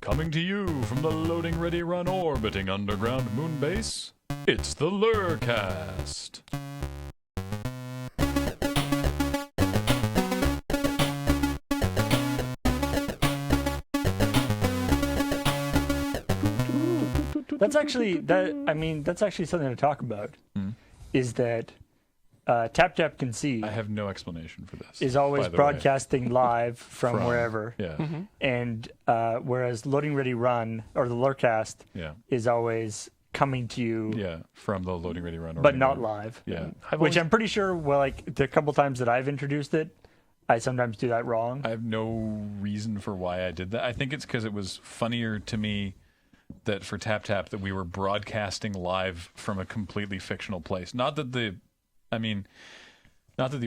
Coming to you from the Loading Ready Run orbiting underground moon base, it's the LRRcast. That's actually something to talk about. Is that Tap Can See I have no explanation for this. is always broadcasting live from wherever. Yeah. And whereas Loading Ready Run, or the LRRcast, is always coming to you from the Loading Ready Run. but not live. Yeah. Which I'm pretty sure, the couple times that I've introduced it, I sometimes do that wrong. I have no reason for why I did that. I think it's because it was funnier to me that for Tap that we were broadcasting live from a completely fictional place. Not that the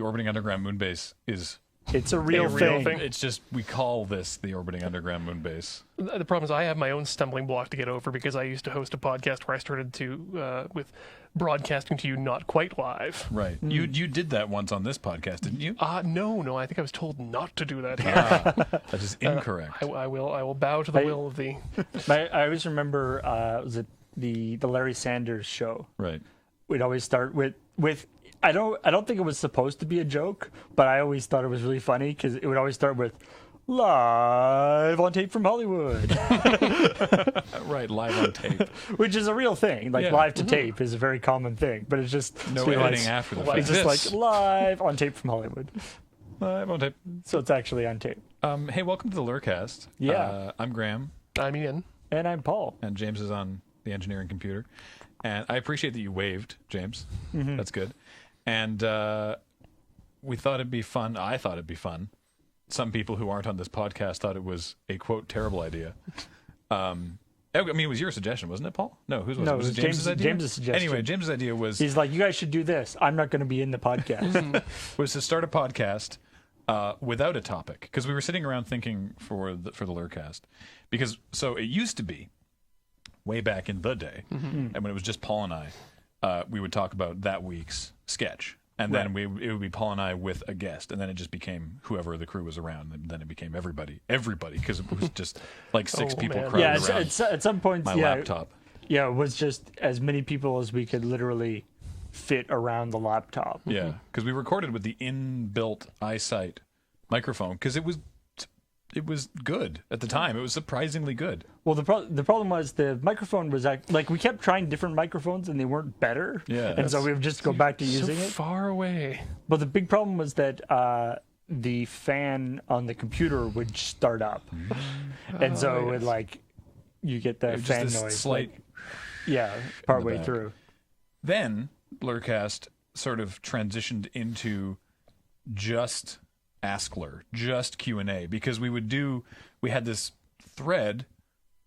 orbiting underground moon base is it's a real thing. It's just we call this the orbiting underground moon base. The problem is I have my own stumbling block to get over because I used to host a podcast where I started to broadcasting to you not quite live. Right. You did that once on this podcast, didn't you? No. I think I was told not to do that here. That is incorrect. I will bow to the will of the. I always remember was it the Larry Sanders show? Right. We'd always start with I don't think it was supposed to be a joke, but I always thought it was really funny because it would always start with live on tape from Hollywood. Right, live on tape. Which is a real thing. Live to tape is a very common thing, but it's just no editing after the fact. It's just like live on tape from Hollywood. Live on tape. So it's actually on tape. Hey, welcome to the LRRcast. Yeah. I'm Graham. I'm Ian. And I'm Paul. And James is on the engineering computer. And I appreciate that you waved, James. Mm-hmm. That's good. And we thought it'd be fun. I thought it'd be fun. Some people who aren't on this podcast thought it was a, quote, terrible idea. I mean, it was your suggestion, wasn't it, Paul? No, whose was it? Was it James's idea? James's suggestion. Anyway, James's idea was... He's like, you guys should do this. I'm not going to be in the podcast. Was to start a podcast without a topic. Because we were sitting around thinking for the LRRcast. Because, so it used to be, way back in the day, and when it was just Paul and I, we would talk about that week's sketch. And then it would be Paul and I with a guest, and then it just became whoever the crew was around, and then it became everybody, because it was just like six people crowded around. At some points, my laptop. Yeah, it was just as many people as we could literally fit around the laptop. Yeah, because we recorded with the inbuilt iSight microphone, because it was good at the time. It was surprisingly good. Well, the problem was the microphone was we kept trying different microphones and they weren't better. Yeah, and so we would just go back to using it. Far away. But the big problem was that the fan on the computer would start up, and so it you get the fan noise, slight, partway through. Then LRRcast sort of transitioned into just Askler, just Q&A, because we had this thread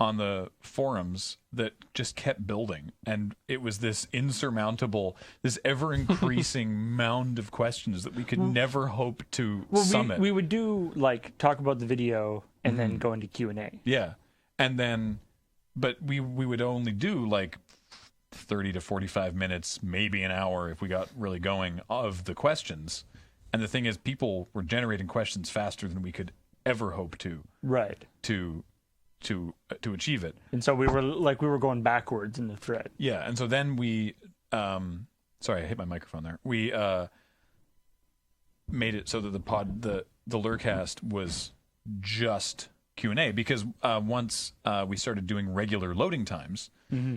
on the forums that just kept building, and it was this insurmountable, this ever-increasing mound of questions that we could never hope to summit. We would do talk about the video and then go into Q&A. Yeah, and then, but we would only do 30 to 45 minutes, maybe an hour if we got really going, of the questions. And the thing is, people were generating questions faster than we could ever hope to. Right. To achieve it. And so we were going backwards in the thread. Yeah, and so then we sorry, I hit my microphone there. We made it so that the LRRcast was just Q&A, because once we started doing regular loading times,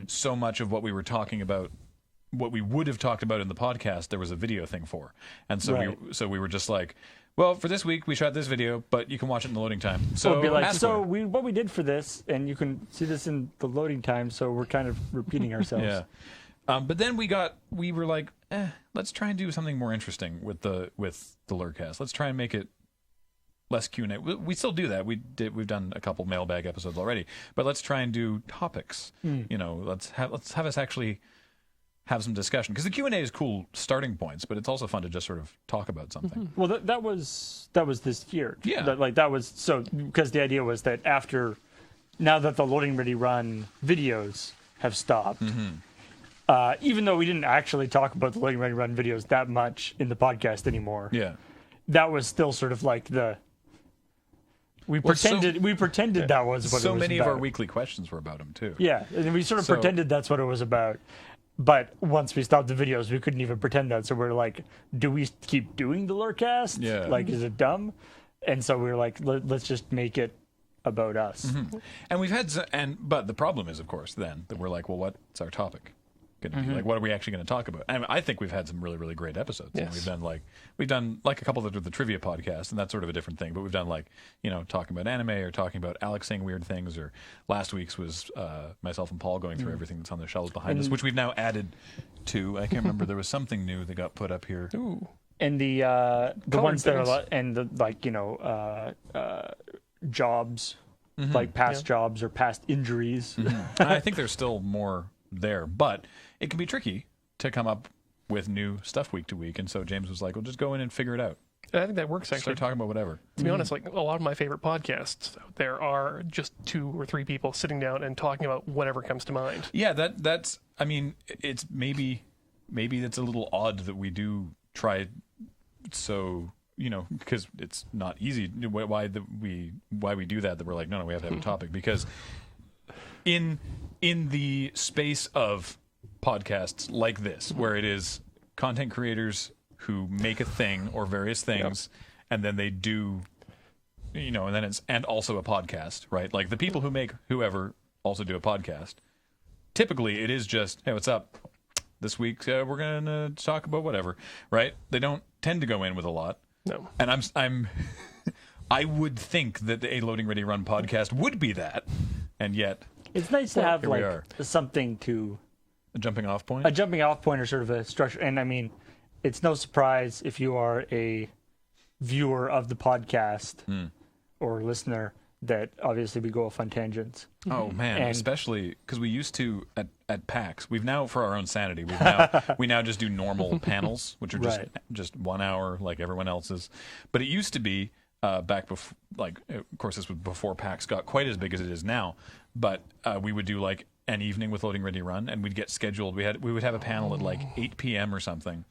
so much of what we were talking about, what we would have talked about in the podcast, there was a video thing for. And so we were just like, well, for this week we shot this video, but you can watch it in the loading time. So it'd be like, what we did for this, and you can see this in the loading time, so we're kind of repeating ourselves. Yeah. But then we were like, let's try and do something more interesting with the LRRcast. Let's try and make it less Q&A. We still do that. We've done a couple mailbag episodes already, but let's try and do topics. Let's have us actually have some discussion, because the Q&A is cool starting points, but it's also fun to just sort of talk about something. Well, that was this year. Yeah, that was so, because the idea was that now that the Loading Ready Run videos have stopped, even though we didn't actually talk about the Loading Ready Run videos that much in the podcast anymore. Yeah, that was still sort of like the We pretended that was what it was about. So many of our weekly questions were about him, too. Yeah, and we sort of pretended that's what it was about. But once we stopped the videos, we couldn't even pretend that. So we're like, do we keep doing the LRRcast? Yeah. Like, is it dumb? And so we were like, let's just make it about us. Mm-hmm. And we've had, but the problem is, of course, then that we're like, well, what's our topic going to be? Like, what are we actually going to talk about? I think we've had some really, really great episodes. Yes. And we've done like a couple of the trivia podcast, and that's sort of a different thing. But we've done like, talking about anime or talking about Alex saying weird things, or last week's was myself and Paul going through everything that's on the shelves behind us, which we've now added to. I can't remember. There was something new that got put up here. Ooh. And the ones that are and the jobs, like past jobs or past injuries. I think there's still more there, but it can be tricky to come up with new stuff week to week. And so James was like, well, just go in and figure it out. I think that works, actually. Start talking about whatever. To be honest, like a lot of my favorite podcasts out there are just 2 or 3 people sitting down and talking about whatever comes to mind. Yeah, that's. I mean, it's maybe it's a little odd that we do try. So because it's not easy. Why we do that? That we're like, no, we have to have a topic, because in the space of podcasts like this, where it is content creators who make a thing or various things, and then they do, and then and also a podcast, right? Like the people who make whoever also do a podcast. Typically, it is just, hey, what's up? This week we're gonna talk about whatever, right? They don't tend to go in with a lot. No. And I'm I would think that a Loading Ready Run podcast would be that, and yet it's nice to have like are. something to A jumping off point? a jumping off point or sort of a structure. And I mean, it's no surprise if you are a viewer of the podcast or listener that obviously we go off on tangents. Oh man, And- especially because we used to at PAX. We've now, for our own sanity, we now just do normal panels, which are Right. just 1 hour like everyone else's. But it used to be back before, like, of course this was before PAX got quite as big as it is now. But we would do like an evening with Loading Ready Run, and we'd get scheduled. We would have a panel at like 8 p.m. or something.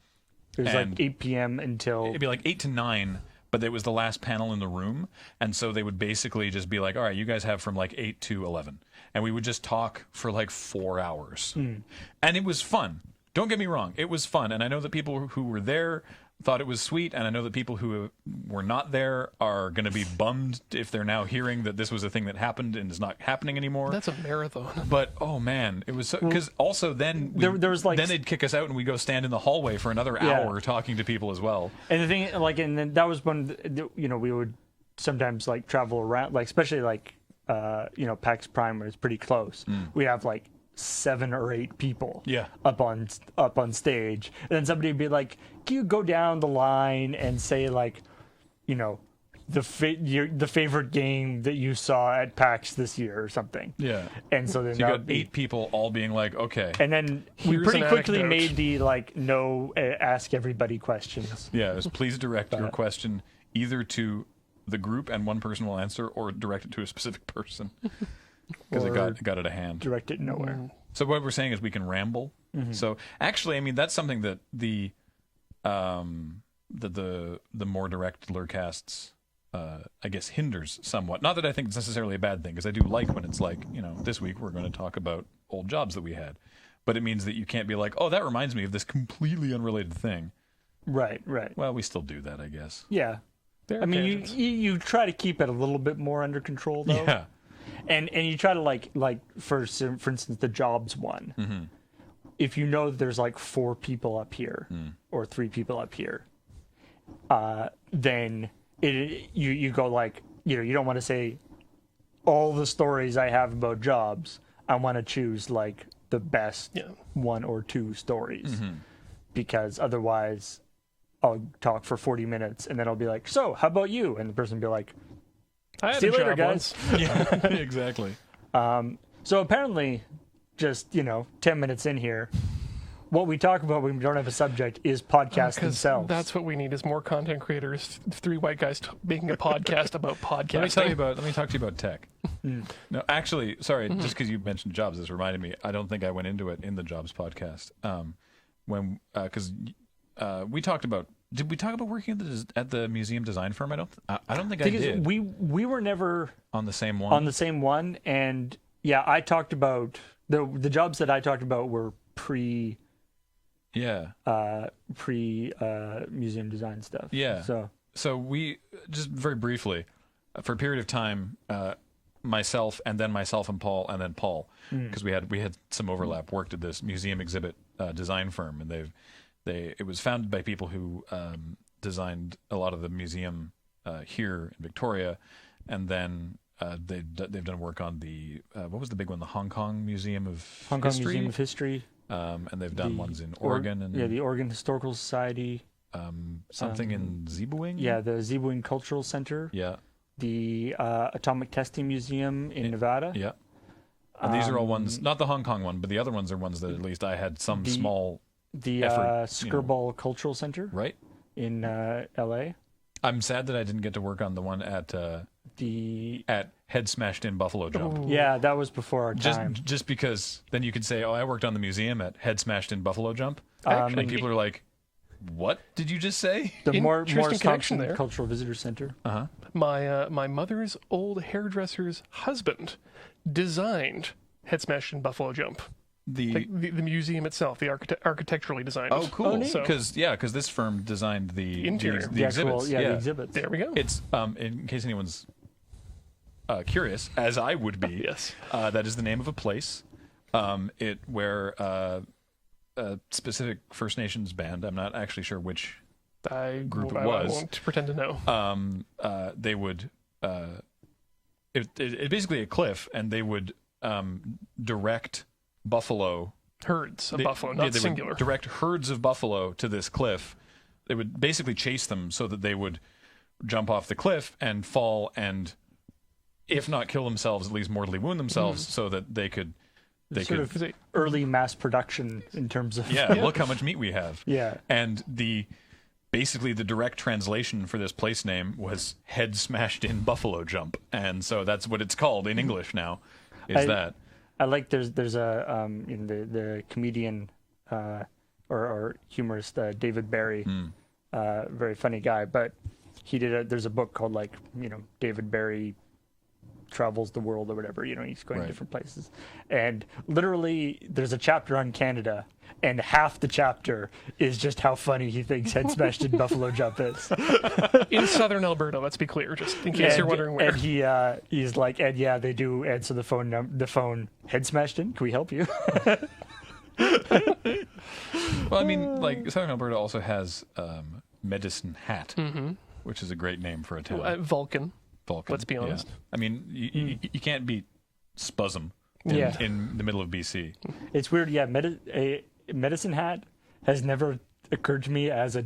It was And like 8 p.m. until It'd be like 8 to 9, but it was the last panel in the room. And so they would basically just be like, all right, you guys have from like 8 to 11. And we would just talk for like 4 hours. And it was fun. Don't get me wrong. It was fun. And I know that people who were there thought it was sweet. And I know that people who were not there are going to be bummed if they're now hearing that this was a thing that happened and is not happening anymore. That's a marathon. But oh man, it was so, because also then there was like then they'd kick us out and we go stand in the hallway for another hour talking to people as well. And the thing, like, and then that was when we would sometimes like travel around, like especially like PAX Prime, where it's pretty close. We have like 7 or 8 people up on stage, and then somebody would be like, can you go down the line and say like, the favorite game that you saw at PAX this year or something. Yeah. And so then you got 8 people all being like, okay. And then we Here's pretty an quickly anecdote. made the like no ask everybody questions. Yeah, it was please direct your question either to the group and one person will answer, or direct it to a specific person, because it got out of hand. Direct it nowhere. So what we're saying is we can ramble. So actually, I mean, that's something that the more direct LRRcasts, I guess, hinders somewhat. Not that I think it's necessarily a bad thing, because I do like when it's like, this week we're going to talk about old jobs that we had. But it means that you can't be like, oh, that reminds me of this completely unrelated thing. Right. Well, we still do that, I guess. Yeah. I mean, you try to keep it a little bit more under control, though. Yeah. And you try to like for instance, the jobs one. If you know that there's like 4 people up here or 3 people up here, then you go like, you don't want to say all the stories I have about jobs. I want to choose like the best 1 or 2 stories, because otherwise I'll talk for 40 minutes and then I'll be like, so how about you? And the person will be like, I had see a you later, job guys. once. Yeah, exactly. So apparently, just 10 minutes in here, what we talk about when we don't have a subject is podcasts 'Cause themselves. That's what we need, is more content creators. 3 white guys making a podcast about podcasting. Let me talk to you about tech. No, actually, sorry, just because you mentioned jobs, this reminded me. I don't think I went into it in the jobs podcast. Because we talked about Did we talk about working at the museum design firm? I don't think I did. We were never on the same one. On the same one, and yeah, I talked about the jobs that I talked about were pre museum design stuff. Yeah. So we just very briefly, for a period of time, myself and Paul and then Paul, because we had some overlap, worked at this museum exhibit design firm, and it was founded by people who designed a lot of the museum here in Victoria, and then they've done work on the what was the big one, the Hong Kong Museum of History, and they've done ones in Oregon and the Oregon Historical Society, something in Zeebuwing. Yeah, the Zeebuwing Cultural Center. Yeah, the Atomic Testing Museum in Nevada. Yeah, and these are all ones, not the Hong Kong one, but the other ones are ones that at least I had some small. The effort, Skirball Cultural Center, right, in L.A. I'm sad that I didn't get to work on the one at Head Smashed In Buffalo Jump. Oh. Yeah, that was before our time. Just because then you could say, "Oh, I worked on the museum at Head Smashed In Buffalo Jump," and people are like, "What did you just say?" The Morris connection Thompson there. Cultural Visitor Center. My mother's old hairdresser's husband designed Head Smashed In Buffalo Jump. The museum itself, the architecturally designed. Oh, cool! Because this firm designed the interior, the exhibits. The exhibits. There we go. It's in case anyone's curious, as I would be. Yes. That is the name of a place. Where a specific First Nations band. I'm not actually sure which group it was. I won't pretend to know. They would. It's basically a cliff, and they would direct buffalo herds of buffalo, not singular. Would direct herds of buffalo to this cliff. They would basically chase them so that they would jump off the cliff and fall, and if not kill themselves, at least mortally wound themselves, so that they could sort of early mass production in terms of look how much meat we have. Yeah, and basically the direct translation for this place name was Head Smashed In Buffalo Jump, and so that's what it's called in English now. I like there's a the comedian or humorist David Barry, very funny guy, but he there's a book called David Barry travels the world or whatever, he's going to different places, and literally there's a chapter on Canada, and half the chapter is just how funny he thinks Head Smashed In Buffalo Jump is. In southern Alberta, let's be clear, just in case you're wondering where. And he's like, "Ed, yeah, they do answer the phone Head Smashed In, can we help you?" Well, I mean, southern Alberta also has Medicine Hat, which is a great name for a town. Vulcan. Let's be honest. Yeah. I mean, you can't beat Spuzum in the middle of BC. It's weird. Yeah, Medicine Hat has never occurred to me as a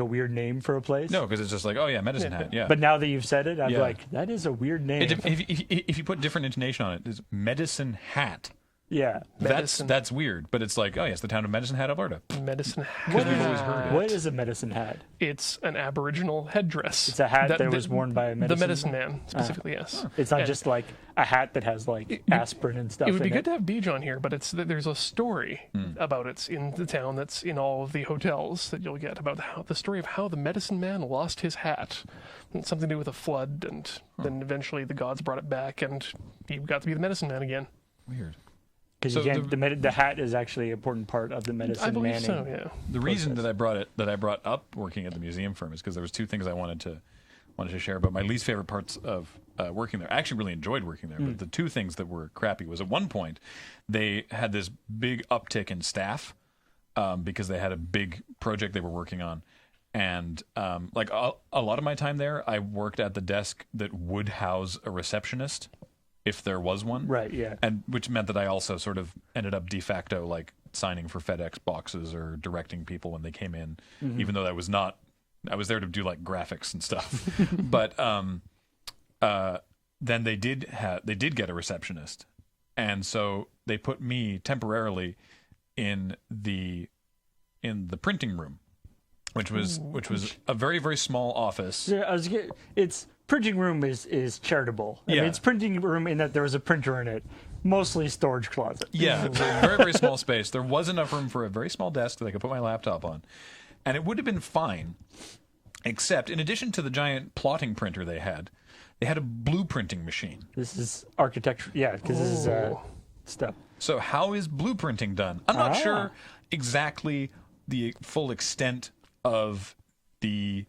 weird name for a place. No, because it's just Medicine Hat. Yeah. But now that you've said it, I'm like, that is a weird name. If you put different intonation on it, it's Medicine Hat. Yeah, that's weird, but it's like, it's the town of Medicine Hat, Alberta. Medicine Hat. Because we've always heard it. What is a medicine hat? It's an Aboriginal headdress. It's a hat that was worn by a medicine. The medicine man, specifically, yes. It's not just like a hat that has aspirin and stuff. It would be good to have Beej on here, but there's a story about it in the town that's in all of the hotels that you'll get about the story of how the medicine man lost his hat. It's something to do with a flood, and then eventually the gods brought it back, and he got to be the medicine man again. Weird. Because the hat is actually an important part of the medicine manning. I believe so, yeah. The reason that I brought up working at the museum firm is because there was two things I wanted to share about my least favorite parts of working there. I actually really enjoyed working there, but the two things that were crappy was at one point they had this big uptick in staff because they had a big project they were working on. And a lot of my time there, I worked at the desk that would house a receptionist, if there was one. Right, yeah. And which meant that I also sort of ended up de facto signing for FedEx boxes or directing people when they came in, even though I was there to do graphics and stuff. But then they did get a receptionist. And so they put me temporarily in the printing room, which was a very, very small office. Yeah, printing room is charitable. I mean, it's printing room in that there was a printer in it, mostly storage closet. Yeah, it's a very, very small space. There was enough room for a very small desk that I could put my laptop on. And it would have been fine, except in addition to the giant plotting printer they had a blueprinting machine. This is architecture. Yeah, because this is stuff. So how is blueprinting done? I'm not sure exactly the full extent of the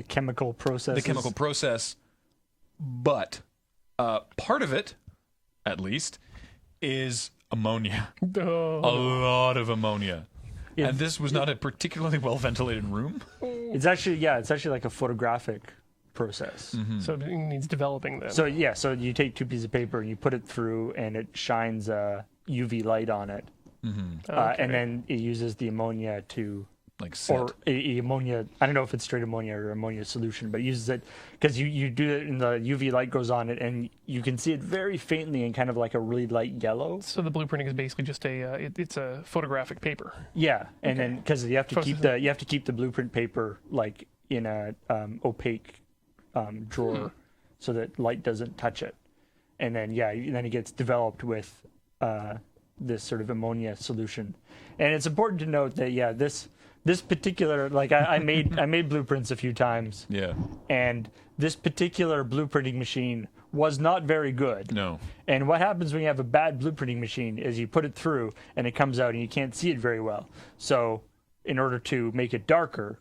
chemical process. The chemical process, but part of it, at least, is ammonia. A lot of ammonia. And this was not a particularly well ventilated room. It's actually like a photographic process. Mm-hmm. So it needs developing then. So you take 2 pieces of paper and you put it through, and it shines a UV light on it, and then it uses the ammonia to set. Or ammonia. I don't know if it's straight ammonia or ammonia solution, but it uses it because you do it, and the UV light goes on it, and you can see it very faintly in kind of like a really light yellow. So the blueprinting is basically just it's a photographic paper. Yeah, and then because you have to keep the blueprint paper like in a opaque drawer so that light doesn't touch it, and then then it gets developed with this sort of ammonia solution. And it's important to note that this particular, like I made blueprints a few times. Yeah. And this particular blueprinting machine was not very good. No. And what happens when you have a bad blueprinting machine is you put it through and it comes out and you can't see it very well. So in order to make it darker,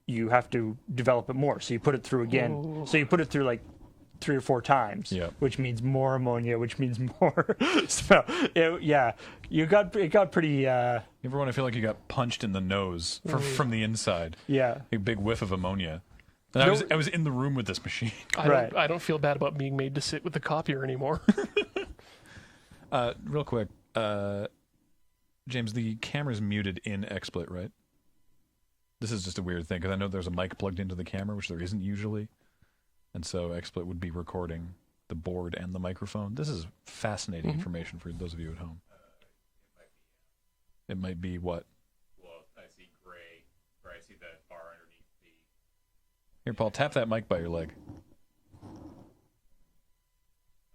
you have to develop it more. So you put it through again. Ooh. So you put it through like 3 or 4 times, which means more ammonia, which means more. So it got pretty. You ever want to feel like you got punched in the nose from the inside? Yeah, a big whiff of ammonia. And I was in the room with this machine. I don't feel bad about being made to sit with the copier anymore. Real quick, James, the camera's muted in XSplit, right? This is just a weird thing because I know there's a mic plugged into the camera, which there isn't usually. And so XSplit would be recording the board and the microphone. This is fascinating information for those of you at home. It might be what? Well, I see gray, or I see the bar underneath the... Here, Paul, tap that mic by your leg. I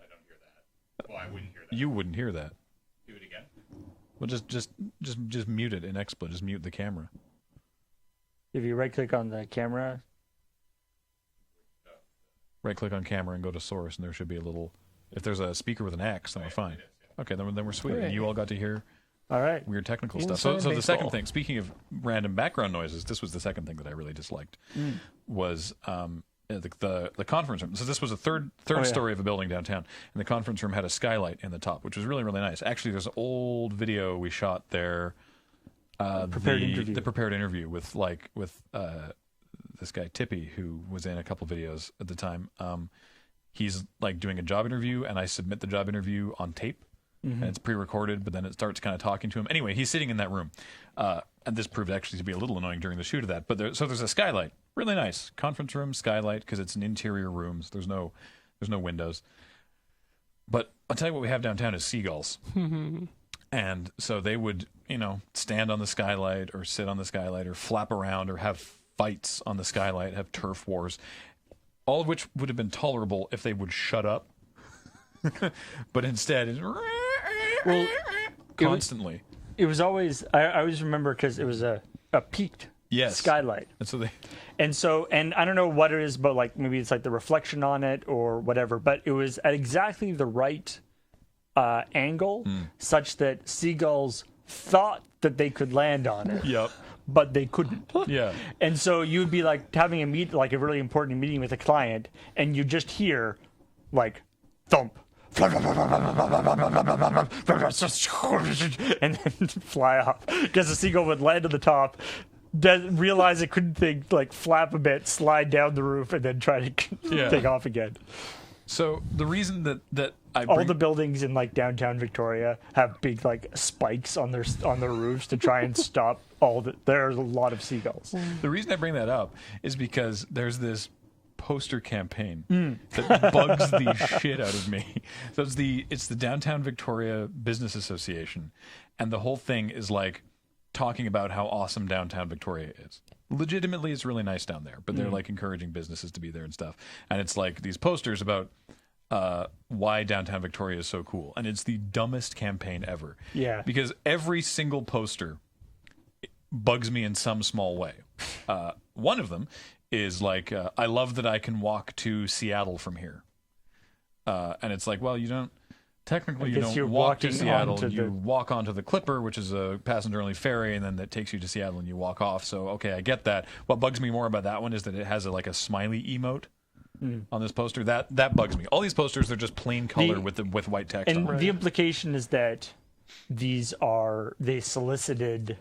don't hear that. Well, I wouldn't hear that. You wouldn't hear that. Do it again? Well, just mute it in XSplit. Just mute the camera. If you right-click on the camera... Right-click on camera and go to source, and there should be a little... If there's a speaker with an X, then we're fine. Okay, then we're sweet. Right. And you all got to hear weird technical stuff. So the second thing, speaking of random background noises, this was the second thing that I really disliked, was the conference room. So this was a third story of a building downtown, and the conference room had a skylight in the top, which was really, really nice. Actually, there's an old video we shot there, the prepared interview with this guy Tippy, who was in a couple videos at the time. He's like doing a job interview, and I submit the job interview on tape, and it's pre-recorded, but then it starts kind of talking to him. Anyway, he's sitting in that room, and this proved actually to be a little annoying during the shoot of that. But there's a skylight, really nice conference room skylight, because it's an interior room. So there's no windows. But I'll tell you what we have downtown is seagulls. And so they would, stand on the skylight or sit on the skylight or flap around or have fights on the skylight, have turf wars, all of which would have been tolerable if they would shut up. But instead, it's constantly. It was always, I always remember because it was a peaked skylight. And I don't know what it is, but like maybe it's like the reflection on it or whatever, but it was at exactly the right angle such that seagulls thought that they could land on it. Yep. But they couldn't. Yeah. And so you'd be like having a really important meeting with a client, and you just hear like thump. And then fly off because the seagull would land at the top, realize it couldn't think, like flap a bit, slide down the roof, and then try to take off again. So the reason that all the buildings in like downtown Victoria have big like spikes on their roofs to try and stop there's a lot of seagulls. The reason I bring that up is because there's this poster campaign that bugs the shit out of me. So it's the Downtown Victoria Business Association, and the whole thing is like talking about how awesome downtown Victoria is. Legitimately, it's really nice down there, but they're like encouraging businesses to be there and stuff. And it's like these posters about why downtown Victoria is so cool. And it's the dumbest campaign ever. Yeah. Because every single poster bugs me in some small way. One of them is like, I love that I can walk to Seattle from here. And it's like, well, you don't. Technically, you don't walk to Seattle. You walk onto the Clipper, which is a passenger-only ferry, and then that takes you to Seattle, and you walk off. So, okay, I get that. What bugs me more about that one is that it has like a smiley emote on this poster. That bugs me. All these posters, they're just plain color with white text. And on the implication is that they solicited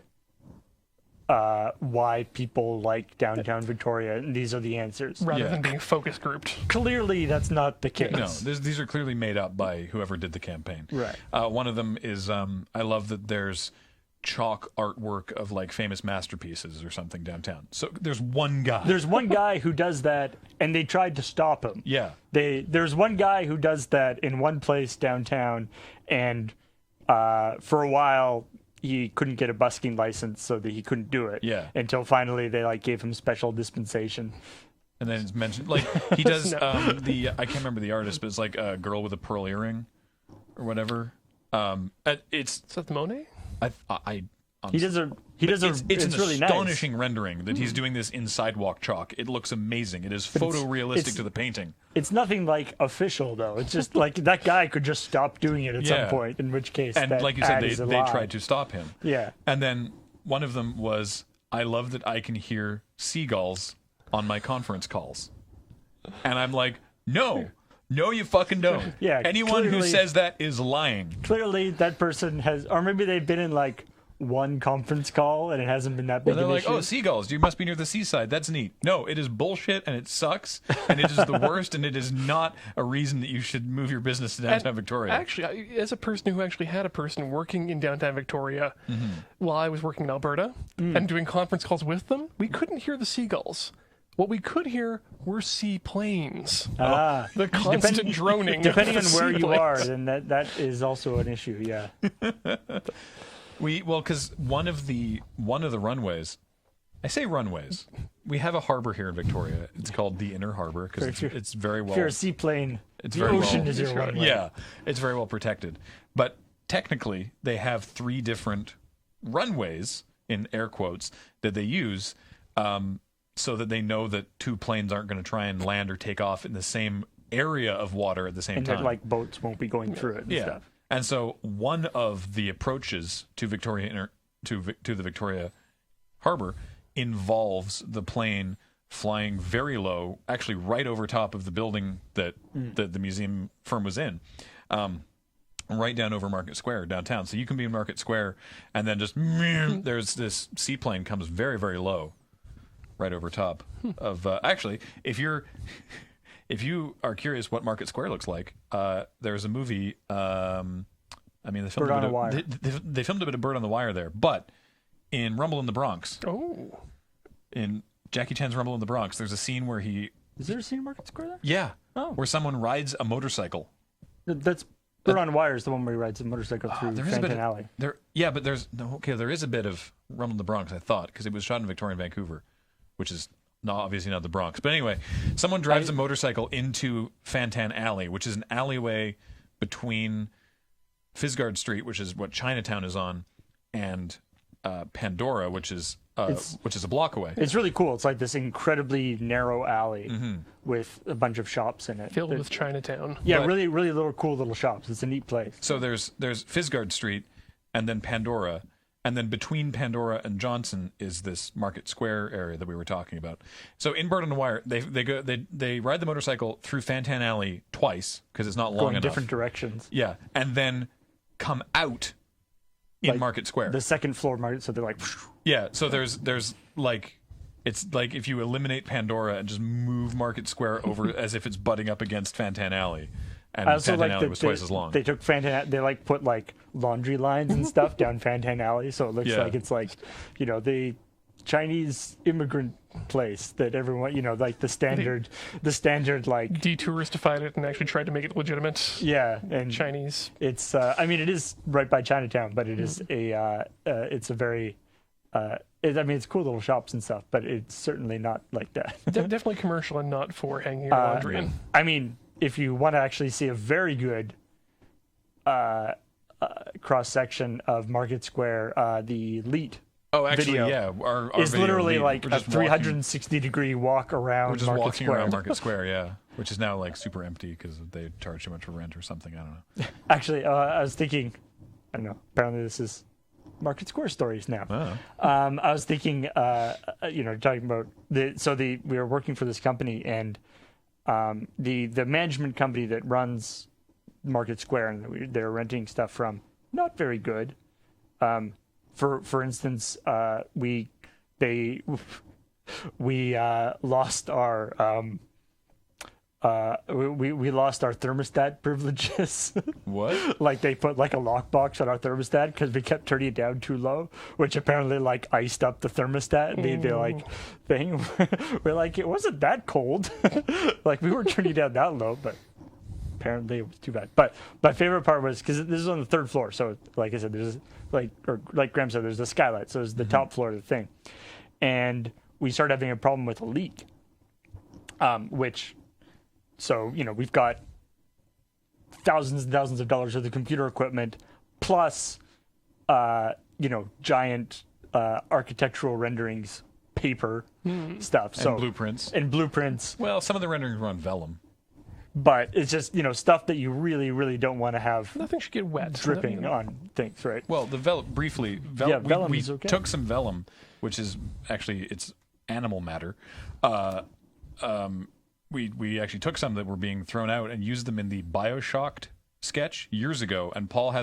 why people like downtown Victoria, and these are the answers. Rather than being focus grouped. Clearly, that's not the case. No, these are clearly made up by whoever did the campaign. Right. One of them is, I love that there's chalk artwork of like famous masterpieces or something downtown. So there's one guy. There's one guy who does that, and they tried to stop him. Yeah. There's one guy who does that in one place downtown, and for a while he couldn't get a busking license, so that he couldn't do it. Yeah. Until finally they like gave him special dispensation. And then it's mentioned like he does I can't remember the artist, but it's like a girl with a pearl earring or whatever. Is that Monet? He does a. It's an really astonishing nice. rendering that he's doing this in sidewalk chalk. It looks amazing. It is photorealistic to the painting. It's nothing like official though. It's just like that guy could just stop doing it at some point. In which case, and like you said, they tried to stop him. Yeah. And then one of them was, I love that I can hear seagulls on my conference calls, and I'm like, no, you fucking don't. Yeah. Anyone who says that is lying. Clearly, that person has, or maybe they've been in like one conference call and it hasn't been that big. And they're an like, issue. oh, seagulls, you must be near the seaside. That's neat. No, it is bullshit and it sucks and it is the worst and it is not a reason that you should move your business to downtown Victoria. Actually, as a person who actually had a person working in downtown Victoria while I was working in Alberta and doing conference calls with them, we couldn't hear the seagulls. What we could hear were seaplanes. The constant droning. Depending on of where you are, seaplanes. then that is also an issue. Yeah. Because one of the runways, I say runways, we have a harbor here in Victoria. It's called the Inner Harbor because it's very well. If you're a seaplane, it's the very ocean well, is your runway. Yeah, it's very well protected. But technically, they have 3 different runways in air quotes that they use. So that they know that 2 planes aren't going to try and land or take off in the same area of water at the same time. And that like boats won't be going through it and stuff. And so one of the approaches to Victoria to the Victoria Harbor involves the plane flying very low, actually right over top of the building that the museum firm was in. Right down over Market Square downtown. So you can be in Market Square and then just there's this seaplane comes very, very low. Right over top of actually, if you are curious what Market Square looks like, there's a movie. They filmed Bird on a Wire. They filmed a bit of Bird on the Wire there, but in Rumble in the Bronx, in Jackie Chan's Rumble in the Bronx, there's a scene where Is there a scene in Market Square there? Yeah. Oh. Where someone rides a motorcycle. That's Bird on a Wire is the one where he rides a motorcycle through Fanton Alley. There is a bit of Rumble in the Bronx, I thought, because it was shot in Victoria and Vancouver. Which is obviously not the Bronx. But anyway, someone drives a motorcycle into Fantan Alley, which is an alleyway between Fisgard Street, which is what Chinatown is on, and Pandora, which is a block away. It's really cool. It's like this incredibly narrow alley with a bunch of shops in it. Filled with Chinatown. Yeah, really, really cool little shops. It's a neat place. So there's Fisgard Street and then Pandora. And then between Pandora and Johnson is this Market Square area that we were talking about. So in Bird on the Wire, they ride the motorcycle through Fantan Alley twice because it's not long enough. Going different directions. Yeah, and then come out in Market Square. The second floor market, so they're like. Yeah, so there's like it's like if you eliminate Pandora and just move Market Square over as if it's butting up against Fantan Alley. And Fantan Alley was twice as long. They took Fantan. They put laundry lines and stuff down Fantan Alley, so it looks like it's the Chinese immigrant place that everyone the standard detouristified it and actually tried to make it legitimate. Yeah, and Chinese. It's it is right by Chinatown, but it is it's a very. It's cool little shops and stuff, but it's certainly not like that. Definitely commercial and not for hanging your laundry in. If you want to actually see a very good cross section of Market Square, the Leet Oh, actually, video yeah. Our is video literally lead, like we're a just 360-degree walk around We're just Market walking Square. around Market Square, yeah. Which is now like super empty because they charge too much for rent or something. I don't know. Actually, I was thinking, I don't know, apparently this is Market Square stories now. Oh. I was thinking, talking about we were working for this company, and the management company that runs Market Square and they're renting stuff from, not very good. For instance, we lost our we lost our thermostat privileges. What? Like they put like a lockbox on our thermostat because we kept turning it down too low, which apparently like iced up the thermostat. The like thing. We're like, it wasn't that cold. Like we weren't turning it down that low, but apparently it was too bad. But my favorite part was because this is on the third floor, so like I said, there's like Graham said, there's the skylight, so it's the top floor of the thing, and we started having a problem with a leak, So, we've got thousands and thousands of dollars worth of computer equipment, plus, giant architectural renderings, paper stuff. So And blueprints. And Well, some of the renderings were on vellum. But it's just, stuff that you really, really don't want to have Nothing should get wet. dripping on things, right? Well, the vellum, briefly, vellum we is okay. took some vellum, which is actually, it's animal matter. We actually took some that were being thrown out and used them in the Bioshocked sketch years ago. And Paul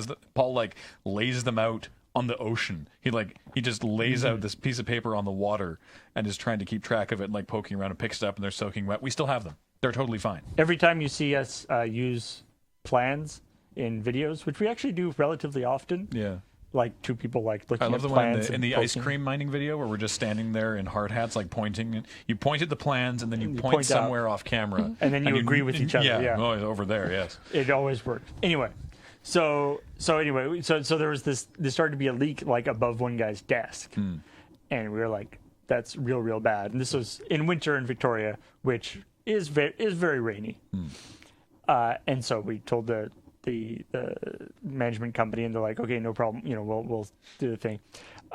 like lays them out on the ocean. He just lays out this piece of paper on the water and is trying to keep track of it and like poking around and picks it up and they're soaking wet. We still have them. They're totally fine. Every time you see us use plans in videos, which we actually do relatively often. Yeah. Like two people like looking I love at the plans one in the ice cream mining video where we're just standing there in hard hats, like pointing. You point at the plans and then you point somewhere off camera, and then you agree with each other. Yeah, oh, over there, yes. It always works. Anyway, so there was this. There started to be a leak like above one guy's desk, and we were like, "That's real bad." And this was in winter in Victoria, which is very rainy. And so we told the management company, and they're like, okay, no problem, we'll do the thing.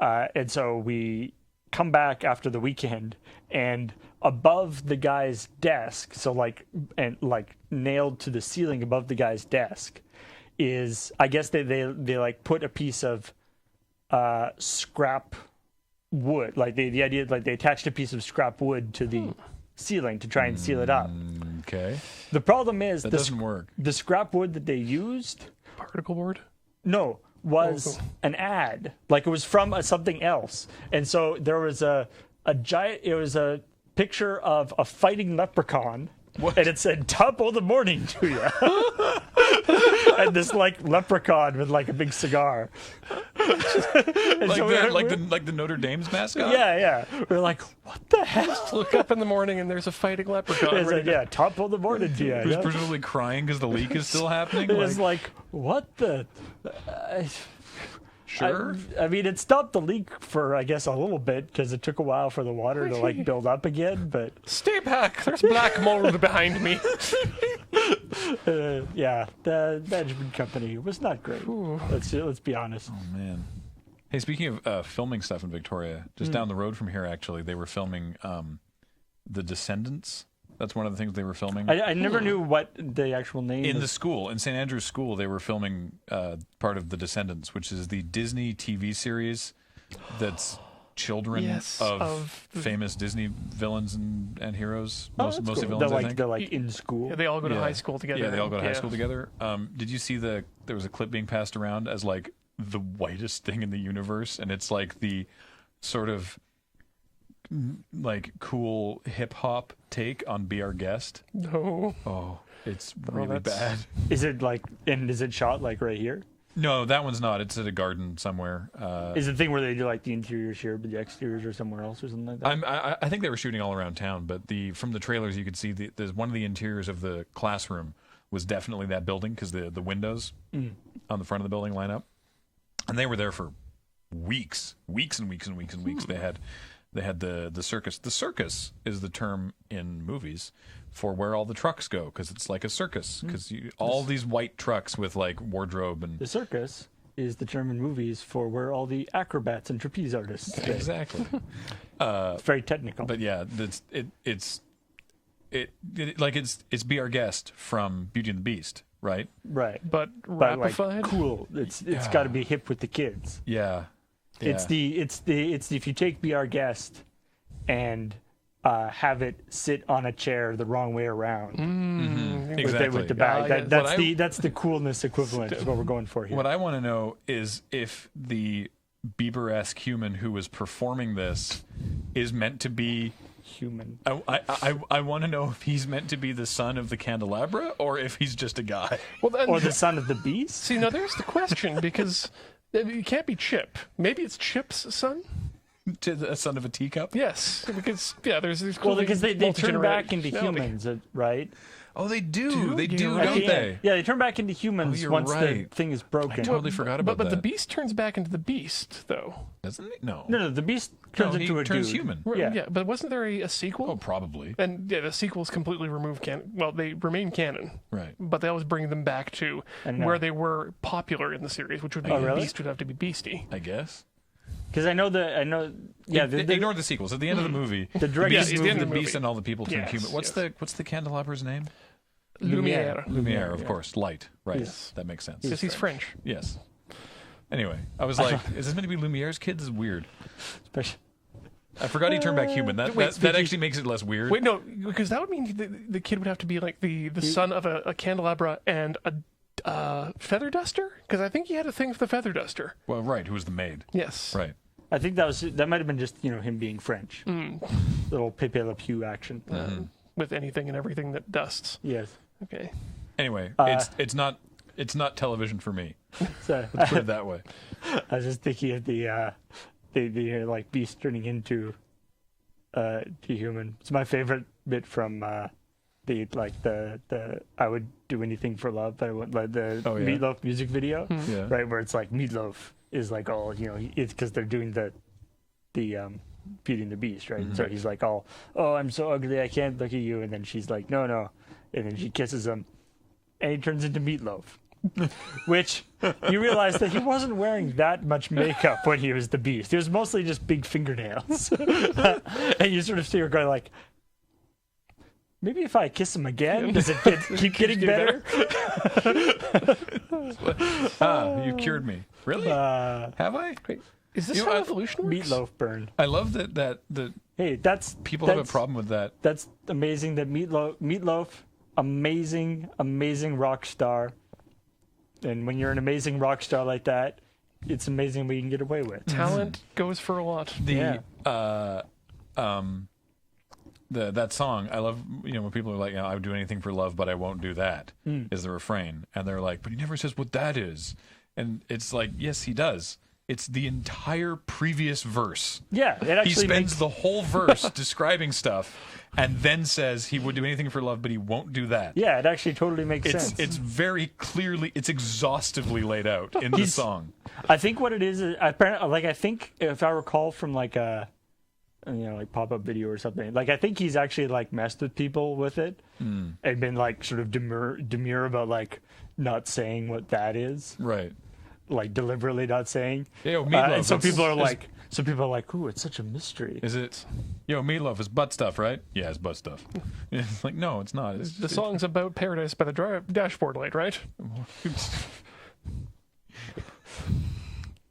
And so we come back after the weekend, and above the guy's desk, so like nailed to the ceiling above the guy's desk, is, I guess they like put a piece of scrap wood, like the idea, like they attached a piece of scrap wood to the ceiling to try and seal it up. Okay. The problem is that doesn't work. The scrap wood that they used, particle board? No, was an ad. Like it was from something else. And so there was a giant. It was a picture of a fighting leprechaun. What? And it said, "Top of the morning to you." And this like leprechaun with like a big cigar. like the Notre Dame's mascot? Yeah. We're like, what the hell? Look up in the morning and there's a fighting leprechaun. It's like, top of the morning to you. Who's presumably crying because the leak is still happening? It was like, what the... Sure. I mean, it stopped the leak for, I guess, a little bit because it took a while for the water to like build up again. But stay back. There's black mold behind me. Yeah, the management company was not great. Let's be honest. Oh man. Hey, speaking of filming stuff in Victoria, just down the road from here, actually, they were filming The Descendants. That's one of the things they were filming. I never knew what the actual name in the school, in St. Andrew's School, they were filming part of The Descendants, which is the Disney TV series that's children of famous Disney villains and heroes, mostly cool. villains, I think. They're like in school. Yeah, they all go to high school together. Yeah, they all go to high school together. Did you see there was a clip being passed around as like the whitest thing in the universe, and it's like the sort of like cool hip hop take on Be Our Guest. No. Oh, it's really bad. Is it like, and is it shot like right here? No, that one's not. It's at a garden somewhere. Is it the thing where they do like the interiors here, but the exteriors are somewhere else or something like that? I think they were shooting all around town, but from the trailers you could see there's one of the interiors of the classroom was definitely that building because the windows on the front of the building line up, and they were there for weeks and weeks. They had the circus. The circus is the term in movies for where all the trucks go, because it's like a circus. Because all these white trucks with like wardrobe and the circus is the German movies for where all the acrobats and trapeze artists stay. Exactly. It's very technical. But yeah, it's Be Our Guest from Beauty and the Beast, right? Right. But But rapified. cool. It's got to be hip with the kids. Yeah. It's the if you take Be Our Guest and have it sit on a chair the wrong way around Exactly. with the bag. yeah. That's the coolness equivalent is what we're going for here. What I want to know is if the Bieber-esque human who was performing this is meant to be Human. I want to know if he's meant to be the son of the candelabra or if he's just a guy. Well, then, Or the son of the beast? see, now there's the question because it can't be Chip. Maybe it's Chip's son. To the son of a teacup? Yes, because there's Well, clearly because they turn back into multi-generationality. humans, right? Oh, they do. They do, At don't the they? Yeah, they turn back into humans you're once right. the thing is broken. I totally forgot about But that. the Beast turns back into the Beast, though. Doesn't he? No. No, the beast turns No, into he a turns dude. human. Yeah. But wasn't there a sequel? Oh, probably. And yeah, the sequels completely remove canon. Well, they remain canon, Right. but they always bring them back to And, where they were popular in the series, which would be really? Beast would have to be Beastie. I guess. Because I know. Yeah, Ignore the sequels. At the end of the movie, the direct Yeah, Beast, it's the end of the Beast movie. and all the people turn Yes, human. What's the candelabra's name? Lumiere. Lumiere, of course. Light. Right. Yes. That makes sense. Because he's French. Yes. Anyway, I was like, is this meant to be Lumiere's kid? This is weird. Especially, I forgot he turned back human. That actually makes it less weird. Wait, no, because that would mean the kid would have to be like the son of a candelabra and a feather duster. Because I think he had a thing for the feather duster. Well, right. Who was the maid? Yes. Right. I think that might have been just him being French. Little Pepe Le Pew action. With anything and everything that dusts. Yes. Okay. Anyway, it's not television for me. So Let's put it that way. I was just thinking of the like beast turning into to human. It's my favorite bit from the I would do anything for love. I would like the Meatloaf music video, Yeah. right? Where it's like Meatloaf is like all it's because they're doing the Beauty and the Beast, right? So he's like oh, I'm so ugly I can't look at you, and then she's like no, and then she kisses him, and he turns into Meatloaf. Which you realize that he wasn't wearing that much makeup when he was the Beast. It was mostly just big fingernails. And you sort of see her going like, maybe if I kiss him again, does it keep getting better? You cured me. Really? Have I? Wait, is this how evolution works? Meatloaf burn. I love that Hey, that's people have a problem with that. That's amazing. That Meatloaf, amazing rock star. And when you're an amazing rock star like that, it's amazing what you can get away with. Talent goes for a lot. That song, I love, when people are like, I would do anything for love, but I won't do that, is the refrain. And they're like, but he never says what that is. And it's like, yes, he does. It's the entire previous verse. Yeah, it actually he spends the whole verse describing stuff and then says he would do anything for love, but he won't do that. Yeah, it actually totally makes sense. It's very clearly, it's exhaustively laid out in the song. I think what it is apparently, I think if I recall from like a pop-up video or something, like I think he's actually like messed with people with it and been like sort of demure about like not saying what that is. Right. Like deliberately not saying. Meatloaf. And so people are like, ooh, it's such a mystery. Is it? Meatloaf is butt stuff, right? Yeah, it's butt stuff. It's like, no, it's not. The song's about paradise by the dashboard light, right?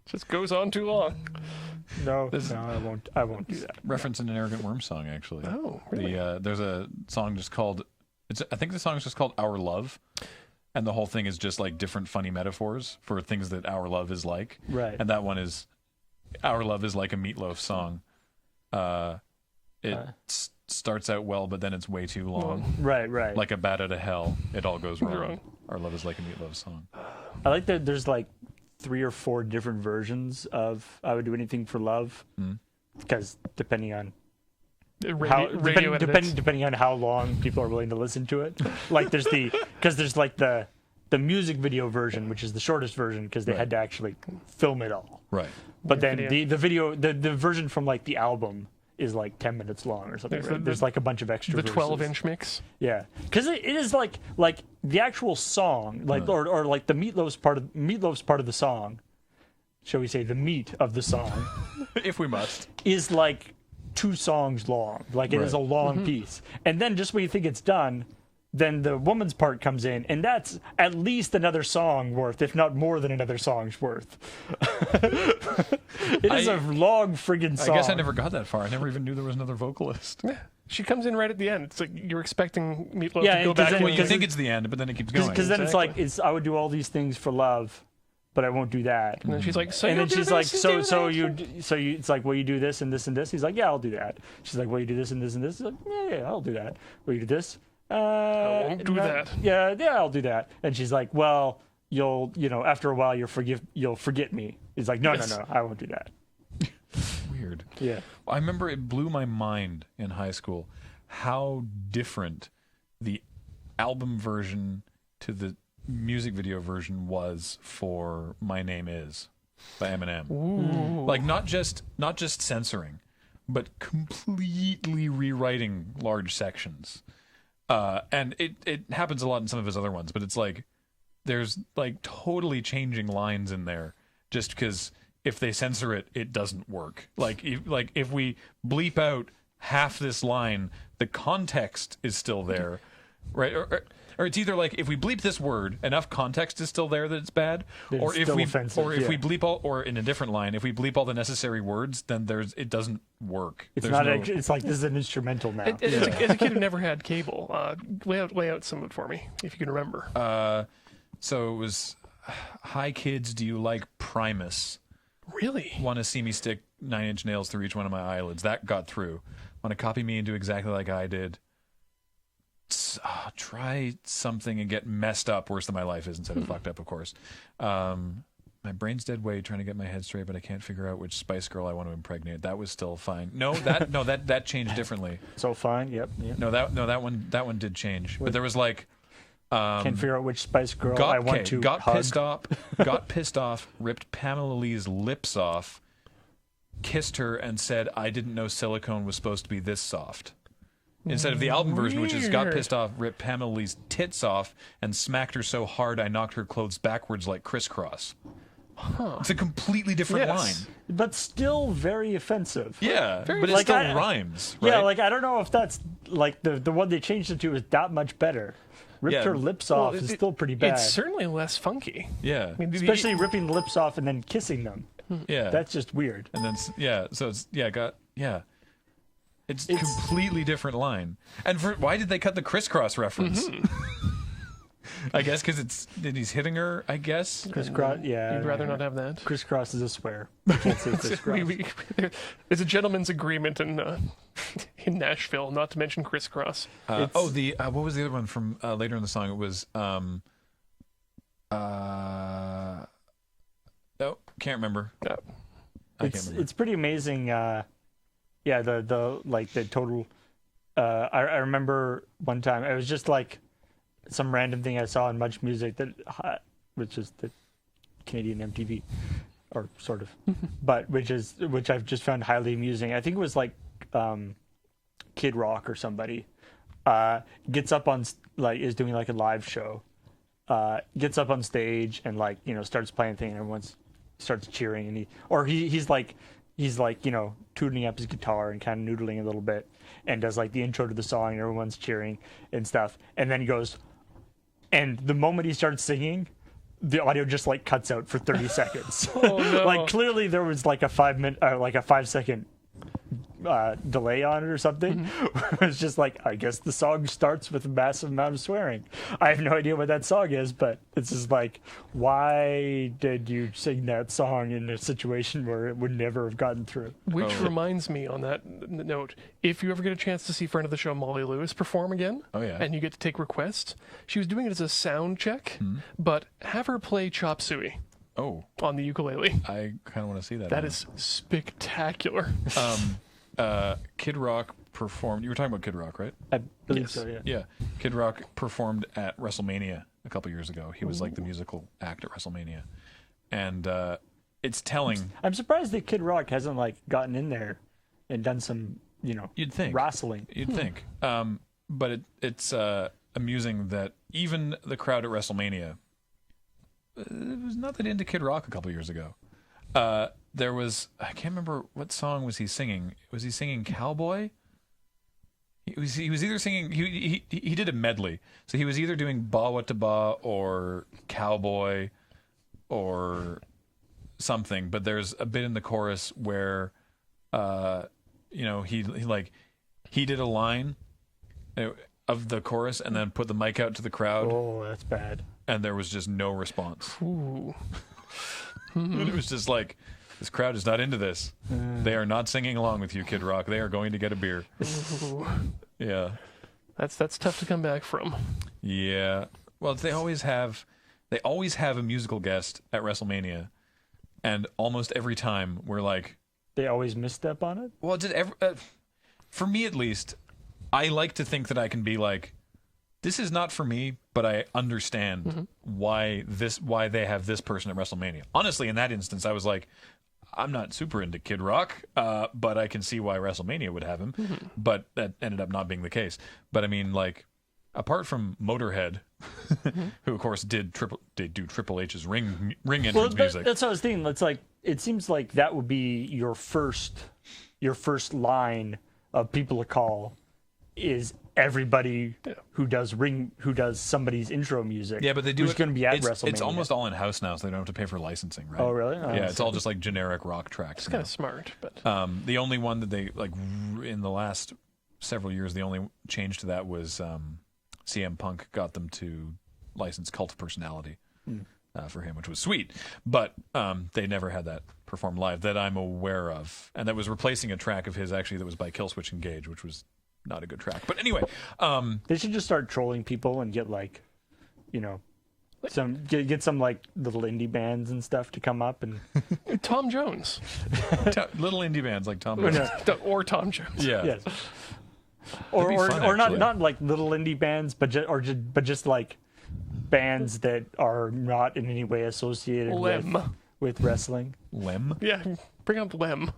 Just goes on too long. No, I won't do that. Reference an Arrogant Worm song, actually. Oh, really? There's a song just called. I think the song is just called "Our Love," and the whole thing is just like different funny metaphors for things that our love is like. Right. And that one is, "Our love is like a Meatloaf song." Starts out well, but then it's way too long. Right. Like a bat out of hell, it all goes wrong. Our love is like a Meatloaf song. I like that there's like 3 or 4 different versions of "I Would Do Anything for Love," because depending on depending on how long people are willing to listen to it. Like there's the music video version, which is the shortest version because they had to actually film it all. Right. But then the video, the version from like the album is like 10 minutes long or something. There's like a bunch of extra. The 12-inch mix. Yeah, because it is like the actual song, like or like the Meatloaf's part of the song shall we say, the meat of the song if we must, is like 2 songs long. Like it is a long piece. And then just when you think it's done, then the woman's part comes in, and that's at least another song worth, if not more than another song's worth. It is a long friggin' song. I guess I never got that far. I never even knew there was another vocalist. Yeah. She comes in right at the end. It's like you're expecting Meatloaf Yeah, to go and back. then- Well, you because think it's the end, but then it keeps going. Because then it's like, I would do all these things for love, but I won't do that. And then she's like, so And you'll then do she's this like, and so do so that? you it's like, will you do this and this and this? He's like, yeah, I'll do that. She's like, will you do this and this and this? He's like, yeah, I'll do that. Will you do this? I won't do that. Yeah, I'll do that. And she's like, well, after a while you'll forget me. He's like, no, I won't do that. Weird. Yeah. I remember it blew my mind in high school how different the album version to the music video version was for My Name Is by Eminem. Ooh. Like not just censoring, but completely rewriting large sections. And it happens a lot in some of his other ones, but it's like there's like totally changing lines in there just because if they censor it, it doesn't work. Like if we bleep out half this line, the context is still there, right? Or it's either like if we bleep this word, enough context is still there that it's bad, It's still offensive, we bleep all, or in a different line, if we bleep all the necessary words, then it doesn't work. It's not. It's like this is an instrumental now. As a kid who never had cable, lay out some of it for me, if you can remember. So it was, hi kids, do you like Primus? Really? Want to see me stick 9-inch nails through each one of my eyelids? That got through. Want to copy me and do exactly like I did? Try something and get messed up worse than my life is instead of fucked up, of course. My brain's dead weight trying to get my head straight, but I can't figure out which Spice Girl I want to impregnate. That was still fine. That changed differently. So fine. Yep. That one did change. But there was like Can't figure out which Spice Girl I want to hug. Got pissed off, ripped Pamela Lee's lips off, kissed her, and said, "I didn't know silicone was supposed to be this soft." Instead of the album version, which is got pissed off, ripped Pamela Lee's tits off, and smacked her so hard I knocked her clothes backwards like crisscross. Huh. It's a completely different line. But still very offensive. Yeah, but it like still rhymes, right? Yeah, like I don't know if that's like the one they changed it to is that much better. Ripped her lips off is still pretty bad. It's certainly less funky. Yeah. I mean, especially ripping the lips off and then kissing them. Yeah. That's just weird. And then it's completely different line. And why did they cut the crisscross reference? I guess because he's hitting her, I guess. Crisscross, yeah. You'd rather not have that. Crisscross is a swear. You can't say crisscross. There's a gentleman's agreement in Nashville not to mention crisscross. What was the other one from later in the song? It was no, can't remember. No. It's pretty amazing. The total. I remember one time it was just like some random thing I saw in Much Music which is the Canadian MTV, or sort of, but which I've just found highly amusing. I think it was like Kid Rock or somebody gets up on is doing like a live show, gets up on stage and starts playing a thing and everyone starts cheering and he's tuning up his guitar and kind of noodling a little bit and does like the intro to the song and everyone's cheering and stuff, and then he goes, and the moment he starts singing, the audio just like cuts out for 30 seconds. Oh, no. Like clearly there was like a 5-second delay on it or something. It's just like, I guess the song starts with a massive amount of swearing. I have no idea what that song is, but it's just like, why did you sing that song in a situation where it would never have gotten through? Which reminds me, on that note, if you ever get a chance to see friend of the show Molly Lewis perform again, and you get to take requests, she was doing it as a sound check, but have her play Chop Suey. On the ukulele. I kind of want to see that. That is spectacular. Kid Rock performed. You were talking about Kid Rock, right? I believe so, yeah. Yeah. Kid Rock performed at WrestleMania a couple years ago. He was like the musical act at WrestleMania. And it's telling. I'm surprised that Kid Rock hasn't gotten in there and done some, you'd think wrestling. You'd think. But it's amusing that even the crowd at WrestleMania, it was not that into Kid Rock a couple years ago. there was, I can't remember what song was he singing. Was he singing Cowboy? He was either singing, he did a medley. So he was either doing Ba What to Ba or Cowboy or something. But there's a bit in the chorus where, he did a line of the chorus and then put the mic out to the crowd. Oh, that's bad. And there was just no response. Ooh. And it was just like, this crowd is not into this. They are not singing along with you, Kid Rock. They are going to get a beer. Ooh. Yeah. That's tough to come back from. Yeah. Well, they always have a musical guest at WrestleMania, and almost every time we're like, they always misstep on it. Well, for me at least, I like to think that I can be like, this is not for me, but I understand why they have this person at WrestleMania. Honestly, in that instance, I was like, I'm not super into Kid Rock, but I can see why WrestleMania would have him. But that ended up not being the case. But I mean, like, apart from Motorhead, who of course did Triple H's ring entrance music. That's what I was thinking. It's like, it seems like that would be your first line of people to call is everybody who does somebody's intro music. Yeah, but they do who's going to be at WrestleMania. It's almost all in house now, so they don't have to pay for licensing, right? Oh, really? Yeah, it's all just like generic rock tracks. It's kind of smart, but the only one that they like in the last several years, the only change to that was CM Punk got them to license Cult of Personality for him, which was sweet. But they never had that performed live that I'm aware of, and that was replacing a track of his actually that was by Killswitch Engage, which was not a good track. But anyway, they should just start trolling people and get like, get some like little indie bands and stuff to come up and Tom Jones, little indie bands like Tom Jones or Tom Jones. Yeah. Yes. Or fun, not like little indie bands, but just like bands that are not in any way associated with wrestling. Lem? Yeah, bring up Lem.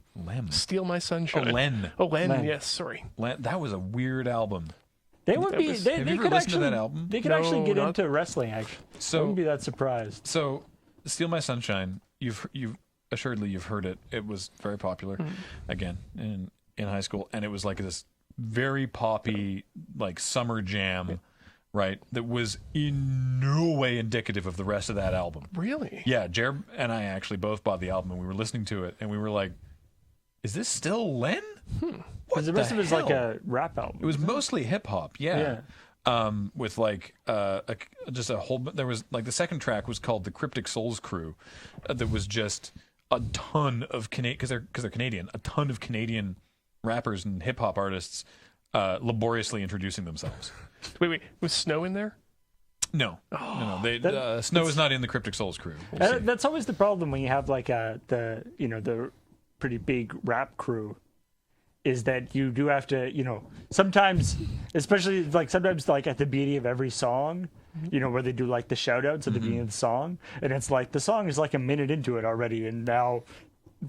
Steal My Sunshine. Oh, Len. Oh, Len. Yes, sorry. Len, that was a weird album. They would be. Have They you ever could listened to actually. that album? They could actually get into wrestling. Actually, So I wouldn't be that surprised. So, Steal My Sunshine. You've assuredly you've heard it. It was very popular, again in high school, and it was like this very poppy like summer jam, right? That was in no way indicative of the rest of that album. Really? Yeah, Jared and I actually both bought the album, and we were listening to it, and we were like, "Is this still Len?" Because the rest of it is like a rap album. It was mostly hip hop, yeah. With like just a whole. There was like the second track was called "The Cryptic Souls Crew," that was just a ton of because they're Canadian, a ton of Canadian rappers and hip hop artists laboriously introducing themselves. Wait, was Snow in there? No. Snow is not in the Cryptic Souls Crew. That's always the problem when you have like the pretty big rap crew, is that you do have to sometimes, especially like sometimes like at the beginning of every song, where they do like the shout outs at the beginning of the song, and it's like the song is like a minute into it already, and now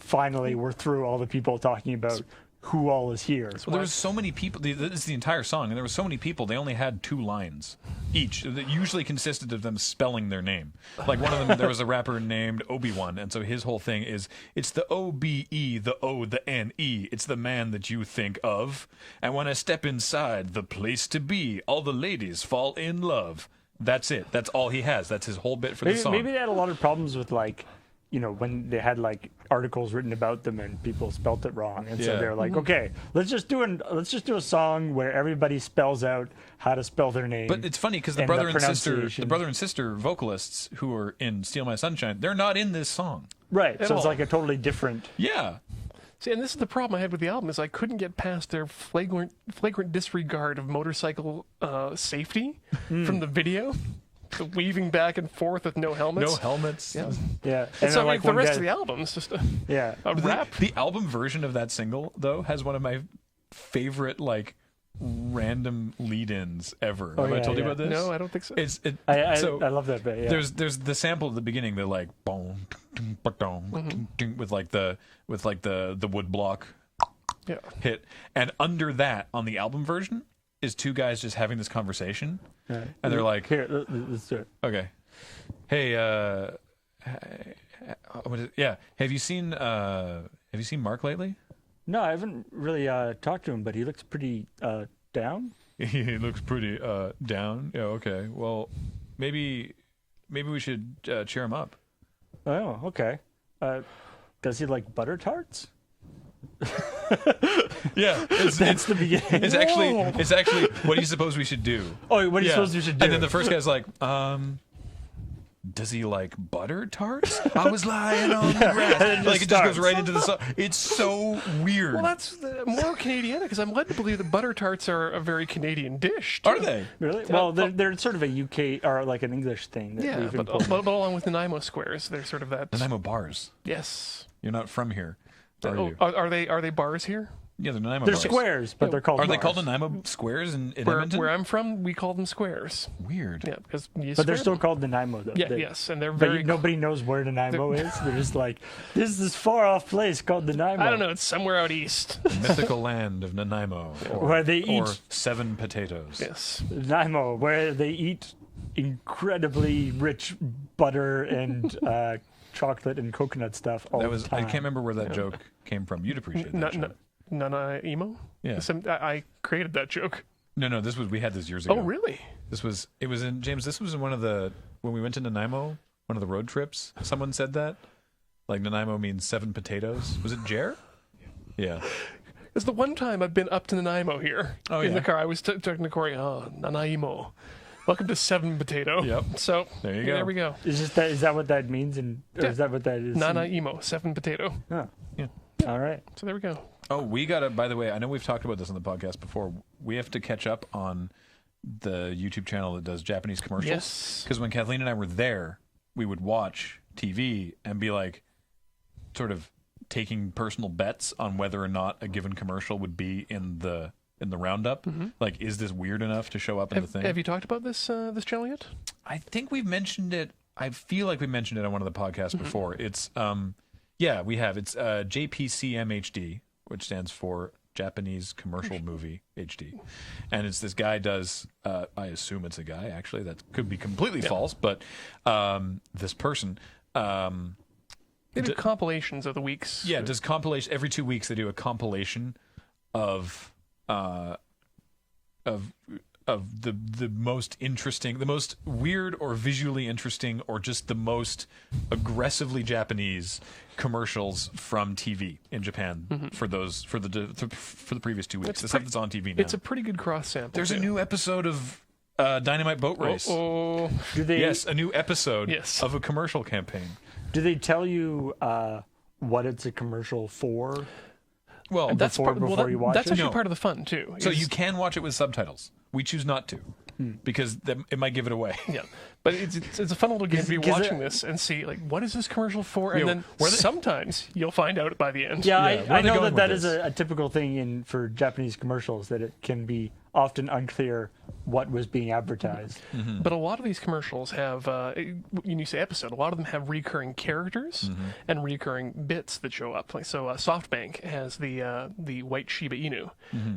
finally we're through all the people talking about who all is here. Well, there was so many people. This is the entire song, and there were so many people. They only had 2 lines each. That usually consisted of them spelling their name. Like one of them, there was a rapper named Obi-Wan, and so his whole thing is it's the O-B-E, the O, the N-E. It's the man that you think of. And when I step inside, the place to be, all the ladies fall in love. That's it. That's all he has. That's his whole bit for the song. Maybe they had a lot of problems with like, when they had like articles written about them and people spelt it wrong, and so they're like, okay, let's just do a song where everybody spells out how to spell their name. But it's funny because the brother and sister vocalists who are in "Steal My Sunshine," they're not in this song. Right. So it's like a totally different. Yeah. See, and this is the problem I had with the album is I couldn't get past their flagrant disregard of motorcycle safety from the video. The weaving back and forth with no helmets. No helmets. Yeah. And so like the rest of the album is just a rap. The album version of that single, though, has one of my favorite, like, random lead-ins ever. Have I told you about this? No, I don't think so. I love that bit. Yeah. There's the sample at the beginning. They're like, boom, with the wood block hit, and under that on the album version is 2 guys just having this conversation. Right. And they're like, here, let's do it. Okay. Hey, Yeah. Have you seen Mark lately? No, I haven't really talked to him, but he looks pretty down. He looks pretty down. Yeah. Okay. Well, maybe we should cheer him up. Oh, okay. Does he like butter tarts? Yeah, That's the beginning. It's actually what do you suppose we should do? Oh, what do you suppose we should do? And then the first guy's like, does he like butter tarts? I was lying on the grass. Like it just goes right into the song. It's so weird. Well, that's more Canadian because I'm led to believe that butter tarts are a very Canadian dish. Too. Are they? Really? Well, they're sort of a UK or like an English thing. That we've but along with Nanaimo squares, they're sort of that. Nanaimo bars. Yes. You're not from here. Are they bars here? Yeah, they're Nanaimo They're bars. squares, but they're called Are bars. they called Nanaimo squares in Edmonton? Where I'm from, we call them squares. Weird. Yeah, because but they're still called Nanaimo, though. Yeah, yes, and they're but very. Nobody knows where Nanaimo is. They're just like, this is this far off place called Nanaimo. I don't know. It's somewhere out east. Mythical land of Nanaimo, where they eat 7 potatoes. Yes. Nanaimo, where they eat incredibly rich butter and chocolate and coconut stuff all the time. I can't remember where that joke came from. You'd appreciate that joke. Nanaimo? Yeah. I created that joke. No, we had this years ago. Oh, really? This was in one of the, when we went to Nanaimo, one of the road trips, someone said that. Like Nanaimo means 7 potatoes. Was it Jer? Yeah. It's the one time I've been up to Nanaimo here in the car. I was talking to Corey, Nanaimo. Welcome to 7 potato. Yep. So there you go. There we go. Is that what that means? Or is that what that is? Nanaimo, 7 potato. Oh. Yeah. All right. So there we go. Oh, we gotta, by the way, I know we've talked about this on the podcast before. We have to catch up on the YouTube channel that does Japanese commercials. Yes. Because when Kathleen and I were there, we would watch TV and be like, sort of taking personal bets on whether or not a given commercial would be in the roundup. Mm-hmm. Like, is this weird enough to show up in the thing? Have you talked about this channel yet? I think we've mentioned it. I feel like we mentioned it on one of the podcasts before. It's yeah, we have. It's JPCMHD, which stands for Japanese Commercial Movie HD, and it's this guy does. I assume it's a guy. Actually, that could be completely false, but this person. They do compilations of the weeks. Yeah, does compilation every 2 weeks. They do a compilation of the most interesting, the most weird or visually interesting, or just the most aggressively Japanese commercials from TV in Japan for the previous 2 weeks. The stuff that's on TV now. It's a pretty good cross sample. There's a new episode of Dynamite Boat Race. Do they? Yes, a new episode of a commercial campaign. Do they tell you what it's a commercial for? Well, before you watch that's it? actually part of the fun too. So you can watch it with subtitles. We choose not to because it might give it away. Yeah, but it's a fun little game to be watching this and see like what is this commercial for, and then sometimes you'll find out by the end. Yeah, I know that is a typical thing for Japanese commercials, that it can be often unclear what was being advertised. But a lot of these commercials have, when you say episode, a lot of them have recurring characters and recurring bits that show up. Like so, SoftBank has the white Shiba Inu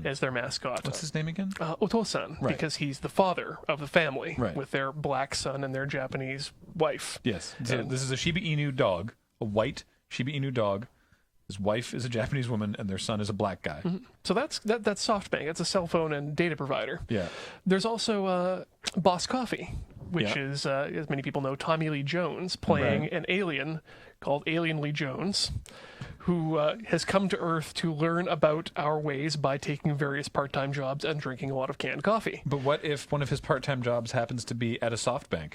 as their mascot. What's his name again? Otosan, because he's the father of the family with their black son and their Japanese wife. Yes, so this is a Shiba Inu dog, a white Shiba Inu dog. His wife is a Japanese woman, and their son is a black guy. So that's SoftBank. It's a cell phone and data provider. Yeah. There's also Boss Coffee, which is, as many people know, Tommy Lee Jones playing an alien called Alien Lee Jones, who has come to Earth to learn about our ways by taking various part-time jobs and drinking a lot of canned coffee. But what if one of his part-time jobs happens to be at a SoftBank?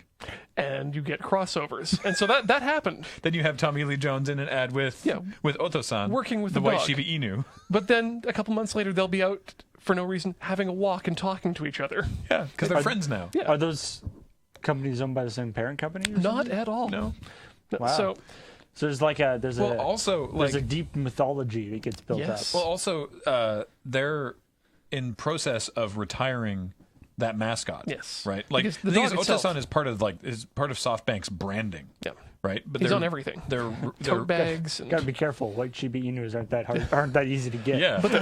And you get crossovers. And so that happened. Then you have Tommy Lee Jones in an ad with Otosan. Working with the white dog. Shiba Inu. But then a couple months later, they'll be out for no reason having a walk and talking to each other. Yeah, because they're friends now. Yeah. Are those companies owned by the same parent company? Or Not something? at all. No. Wow. So there's like a there's a deep mythology that gets built up. Well, also they're in process of retiring that mascot. Yes. Right. Like Because the the thing is, dog itself- Otosan is part of SoftBank's branding. Yeah. Right. But He's on everything. They're Tote bags. And... Got to be careful. White Shiba Inus aren't that easy to get. Yeah. But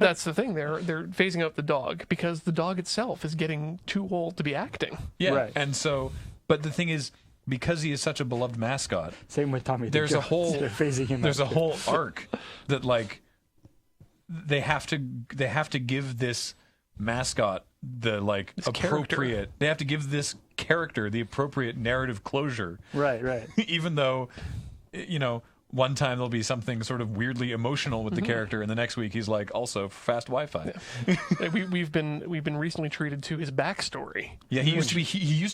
that's the thing. They're phasing out the dog because the dog itself is getting too old to be acting. Yeah. Right. And so, but the thing is, because he is such a beloved mascot. Same with Tommy. There's a whole They're phasing him. There's a whole arc that like they have to give this mascot the like appropriate character. They have to give this character the appropriate narrative closure. Right. Even though, one time there'll be something sort of weirdly emotional with the character, and the next week he's like, also fast Wi-Fi. Yeah. We've been recently treated to his backstory. Yeah, he used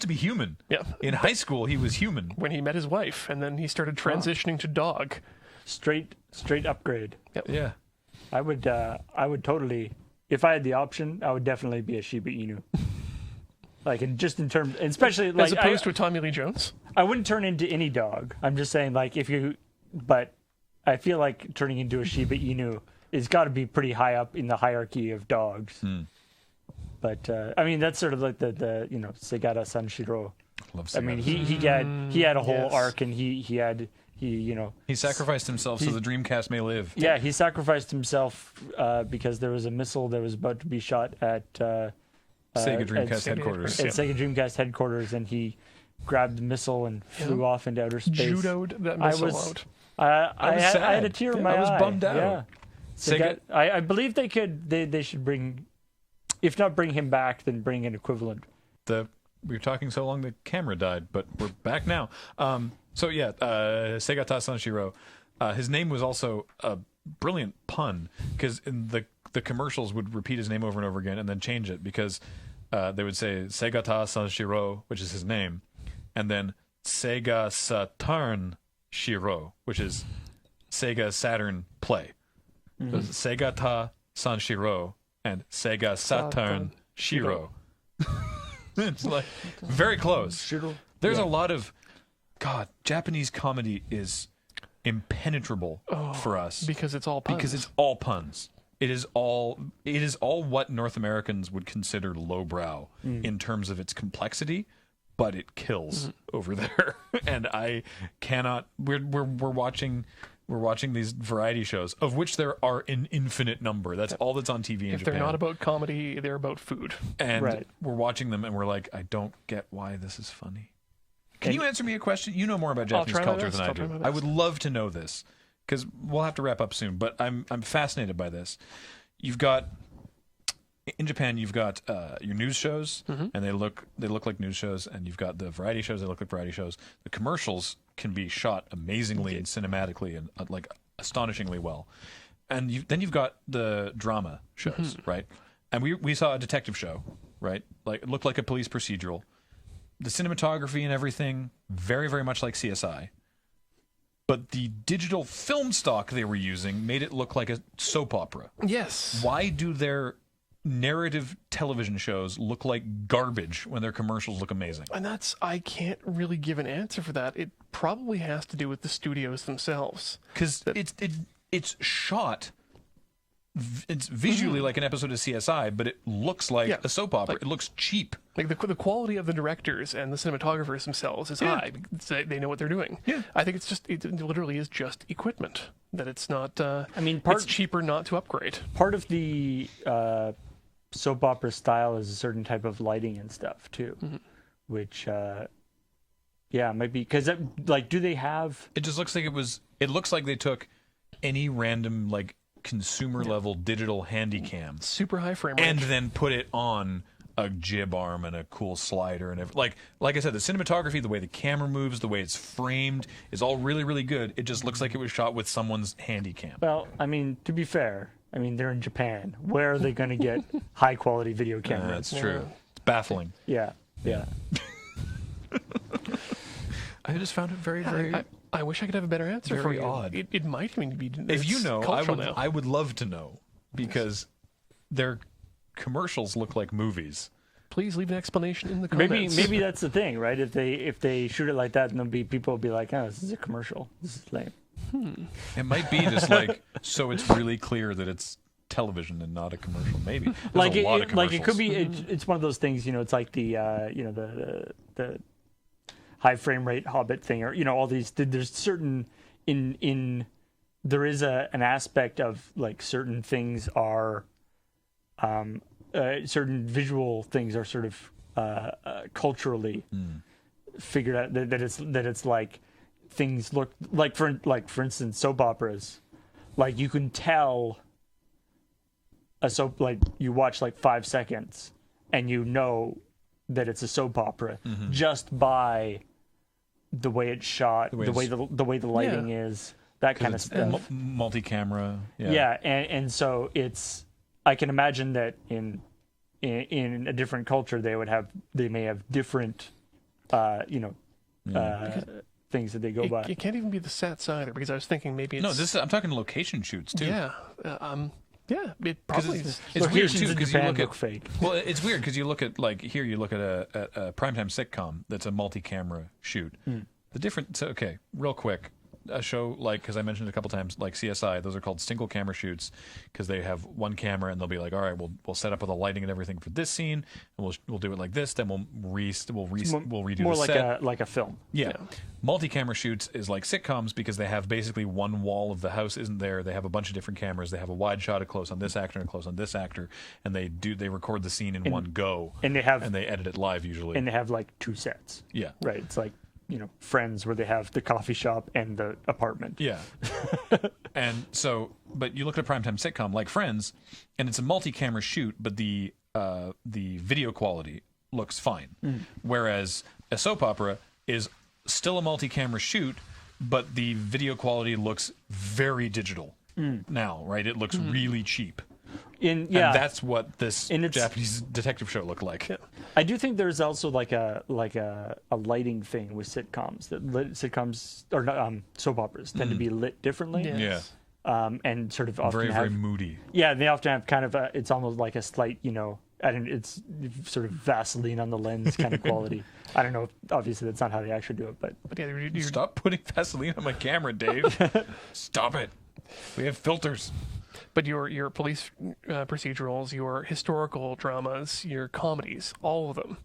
to be human. Yeah. In high school, he was human when he met his wife, and then he started transitioning to dog. Straight upgrade. Yep. Yeah. I would totally, if I had the option, I would definitely be a Shiba Inu. Like, in terms, especially like as opposed to a Tommy Lee Jones. I wouldn't turn into any dog. I'm just saying, like, but I feel like turning into a Shiba Inu has got to be pretty high up in the hierarchy of dogs. But I mean, that's sort of like the Segata Sanshiro. Love Segata. I mean, he had a whole arc, and he sacrificed himself so the Dreamcast may live. Yeah, he sacrificed himself because there was a missile that was about to be shot at Sega Dreamcast headquarters. At Sega Dreamcast headquarters, and he grabbed the missile and flew off into outer space. Judoed that missile out. I had a tear in my eye. I was bummed out. Yeah. Sega, I believe they should bring, if not bring him back, then bring an equivalent. We were talking so long the camera died, but we're back now. Segata Sanshiro. His name was also a brilliant pun, because in the commercials would repeat his name over and over again and then change it, because they would say Segata Sanshiro, which is his name, and then Sega Saturn Shiro, which is Sega Saturn Play. So Segata Sanshiro and Sega Saturn Shiro. It's like very close. There's a lot of Japanese comedy is impenetrable for us because it's all puns. Because it's all puns. It is all what North Americans would consider lowbrow in terms of its complexity, but it kills over there. And I cannot. We're watching these variety shows, of which there are an infinite number. That's all that's on TV in Japan. If they're not about comedy, they're about food. And we're watching them, and we're like, I don't get why this is funny. Can you answer me a question? You know more about Japanese culture than I do. I would love to know this, because we'll have to wrap up soon. But I'm fascinated by this. In Japan, you've got your news shows, and they look like news shows, and you've got the variety shows. They look like variety shows. The commercials can be shot amazingly and cinematically and like astonishingly well. And then you've got the drama shows, right? And we saw a detective show, right? Like, it looked like a police procedural. The cinematography and everything, very, very much like CSI. But the digital film stock they were using made it look like a soap opera. Yes. Why do their narrative television shows look like garbage when their commercials look amazing? And I can't really give an answer for that. It probably has to do with the studios themselves. Because it's shot... It's visually like an episode of CSI, but it looks like a soap opera. It looks cheap. Like the quality of the directors and the cinematographers themselves is high. They know what they're doing. Yeah. I think it literally is just equipment. That it's not. It's cheaper not to upgrade. Part of the soap opera style is a certain type of lighting and stuff too, which might be because do they have? It just looks like it looks like they took any random consumer level digital handy cam, super high frame rate, and then put it on a jib arm and a cool slider and everything. Like I said, the cinematography, the way the camera moves, the way it's framed is all really, really good. It just looks like it was shot with someone's handy cam. Well, I mean, to be fair, they're in Japan. Where are they going to get high quality video cameras? That's true. It's baffling. Yeah. I just found it very, very. I wish I could have a better answer for you. Very odd. It might even be. If you know, I would love to know, because their commercials look like movies. Please leave an explanation in the comments. Maybe that's the thing, right? If they shoot it like that, then people will be like, "Oh, this is a commercial. This is lame." It might be just so it's really clear that it's television and not a commercial. Maybe it could be. It's one of those things. It's like the the high frame rate Hobbit thing, or all these. There's certain there is an aspect of certain things are certain visual things are sort of culturally figured out that it's like things look like for instance soap operas, like you can tell a soap, like you watch like 5 seconds and you know that it's a soap opera just by the way it's shot, the way the lighting is, that kind of stuff. Multi-camera. And so I can imagine that in a different culture they may have different things that they go by. It can't even be the sets either, because I was thinking maybe it's... I'm talking location shoots too. Yeah. It probably is. It's weird too because you look at fake. Well, it's weird because you look at a primetime sitcom that's a multi-camera shoot. The difference. Okay, real quick. A show like, because I mentioned it a couple times, like CSI, those are called single camera shoots because they have one camera and they'll be like, all right, we'll set up with the lighting and everything for this scene, and we'll do it like this. Then we'll redo more the like set. like a film. Yeah. Multi-camera shoots is like sitcoms because they have basically one wall of the house isn't there. They have a bunch of different cameras. They have a wide shot, a close on this actor and a close on this actor, and they record the scene in one go. And they edit it live usually. And they have like 2 sets. Yeah. Right. It's like, Friends, where they have the coffee shop and the apartment. Yeah. And so, but you look at a primetime sitcom like Friends, and it's a multi-camera shoot, but the video quality looks fine. Whereas a soap opera is still a multi-camera shoot, but the video quality looks very digital now, right? It looks really cheap. And that's what this Japanese detective show looked like. Yeah. I do think there's also like a lighting thing with sitcoms. Sitcoms or soap operas tend to be lit differently. Yes. Yeah. And sort of often very moody. Yeah, they often have kind of it's almost like a slight, it's sort of Vaseline on the lens kind of quality. I don't know. Obviously, that's not how they actually do it, but yeah, you stop putting Vaseline on my camera, Dave. Stop it. We have filters. But your police procedurals, your historical dramas, your comedies, all of them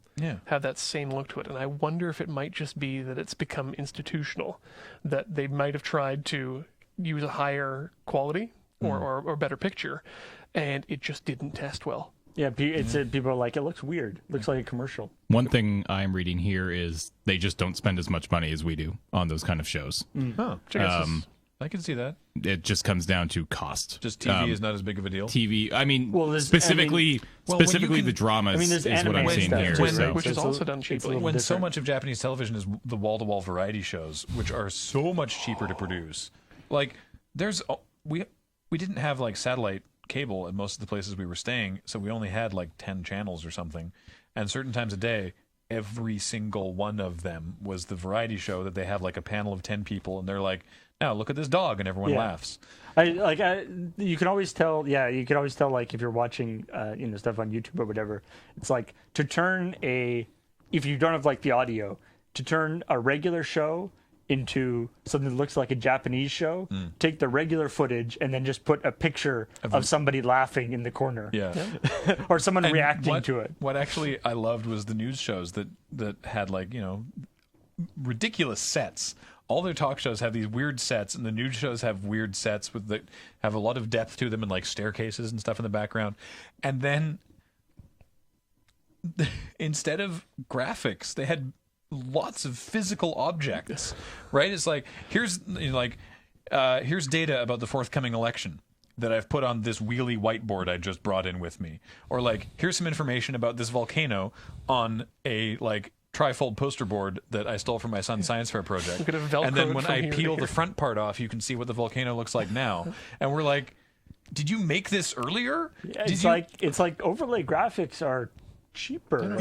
have that same look to it. And I wonder if it might just be that it's become institutional, that they might have tried to use a higher quality or better picture, and it just didn't test well. Yeah, people are like, it looks weird. It looks like a commercial. One thing I'm reading here is they just don't spend as much money as we do on those kind of shows. I can see that. It just comes down to cost. Just TV is not as big of a deal. TV, I mean, specifically the dramas is what I'm seeing here. Which is also done cheaply. When so much of Japanese television is the wall-to-wall variety shows, which are so much cheaper to produce. Like, we didn't have, like, satellite cable at most of the places we were staying, so we only had, like, 10 channels or something. And certain times a day, every single one of them was the variety show that they have, like, a panel of 10 people, and they're like, now look at this dog, and everyone laughs. You can always tell. Yeah, you can always tell. Like if you're watching, stuff on YouTube or whatever. It's like to turn if you don't have like the audio, to turn a regular show into something that looks like a Japanese show. Take the regular footage and then just put a picture of somebody laughing in the corner. Yeah. Or someone reacting to it. What actually I loved was the news shows that had like ridiculous sets. All their talk shows have these weird sets, and the news shows have weird sets have a lot of depth to them and like staircases and stuff in the background. And then instead of graphics, they had lots of physical objects. Right? It's like here's data about the forthcoming election that I've put on this wheelie whiteboard I just brought in with me, or like here's some information about this volcano on a like trifold poster board that I stole from my son's science fair project. And then when I peel the front part off, you can see what the volcano looks like now. And we're like, did you make this earlier? Yeah, it's like overlay graphics are cheaper.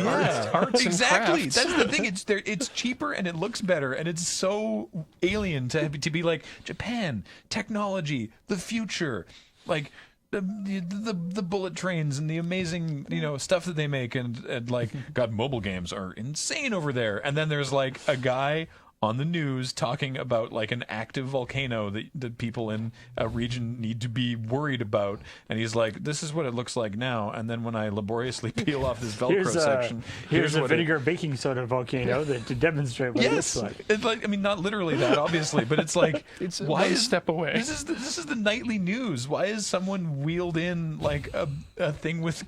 Arts exactly. And that's the thing. It's cheaper and it looks better, and it's so alien to be like Japan, technology, the future, like the bullet trains and the amazing stuff that they make, and like God, mobile games are insane over there. And then there's like a guy on the news talking about like an active volcano that people in a region need to be worried about, and he's like, this is what it looks like now, and then when I laboriously peel off this Velcro section, here's a vinegar baking soda volcano to demonstrate what it looks like. It's like, I mean, not literally that obviously, but it's like it's why is step away. This is the nightly news. Why is someone wheeled in like a thing with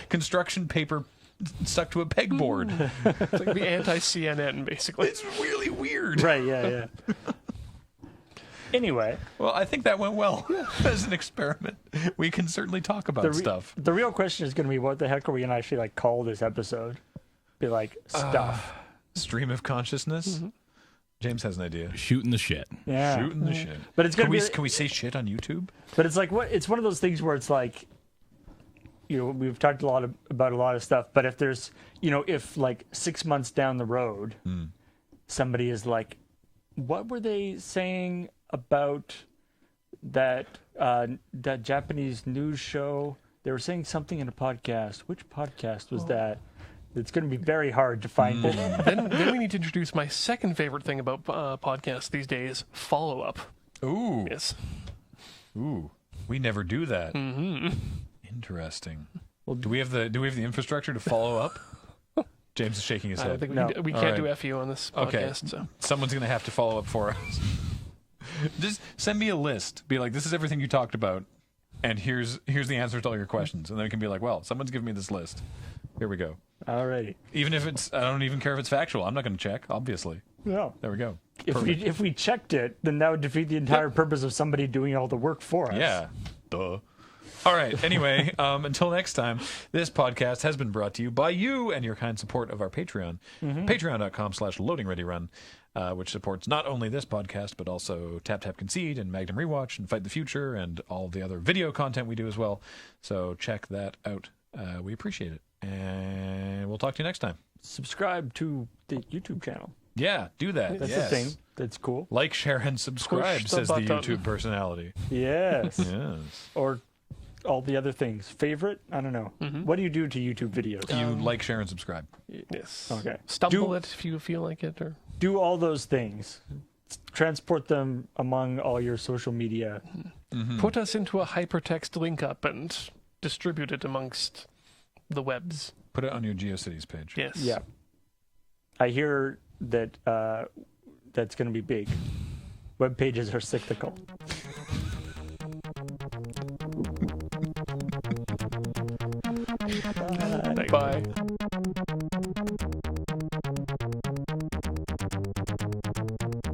construction paper stuck to a pegboard. It's like the anti-CNN, basically. It's really weird. Right, yeah. Anyway. Well, I think that went well as an experiment. We can certainly talk about stuff. The real question is going to be, what the heck are we going to actually like call this episode? Be like, stuff. Stream of consciousness? Mm-hmm. James has an idea. Shooting the shit. Yeah. Shooting the shit. But it's going to be... Can we say shit on YouTube? But it's like, it's one of those things where it's like, you know, we've talked about a lot of stuff, but if there's, you know, if like 6 months down the road, somebody is like, what were they saying about that Japanese news show? They were saying something in a podcast. Which podcast was that? It's going to be very hard to find it. Then we need to introduce my second favorite thing about podcasts these days: follow-up. Ooh. Yes. Ooh. We never do that. Mm-hmm. Interesting. Well, do we have the infrastructure to follow up? James is shaking his head. I think we can't do FU on this podcast. Okay. So Someone's going to have to follow up for us. Just send me a list. Be like, this is everything you talked about, and here's the answers to all your questions. And then it can be like, well, someone's given me this list. Here we go. Alrighty. Even if I don't even care if it's factual. I'm not going to check, obviously. No. There we go. If we checked it, then that would defeat the entire purpose of somebody doing all the work for us. Yeah. Duh. All right. Anyway, until next time, this podcast has been brought to you by you and your kind support of our Patreon. Patreon.com/LoadingReadyRun, which supports not only this podcast, but also Tap Tap Concede and Magnum Rewatch and Fight the Future and all the other video content we do as well. So check that out. We appreciate it. And we'll talk to you next time. Subscribe to the YouTube channel. Yeah, do that. That's yes. the thing. That's cool. Like, share, and subscribe, Push the says the button. YouTube personality. Yes. Yes. Or all the other things. Favorite? I don't know. What do you do to YouTube videos? You like, share, and subscribe. yes. Okay. Stumble it if you feel like it, or Do all those things. Transport them among all your social media. put us into a hypertext link up and distribute it amongst the webs. Put it on your GeoCities page. Yes. Yeah. I hear that that's going to be big. Web pages are cyclical. Bye.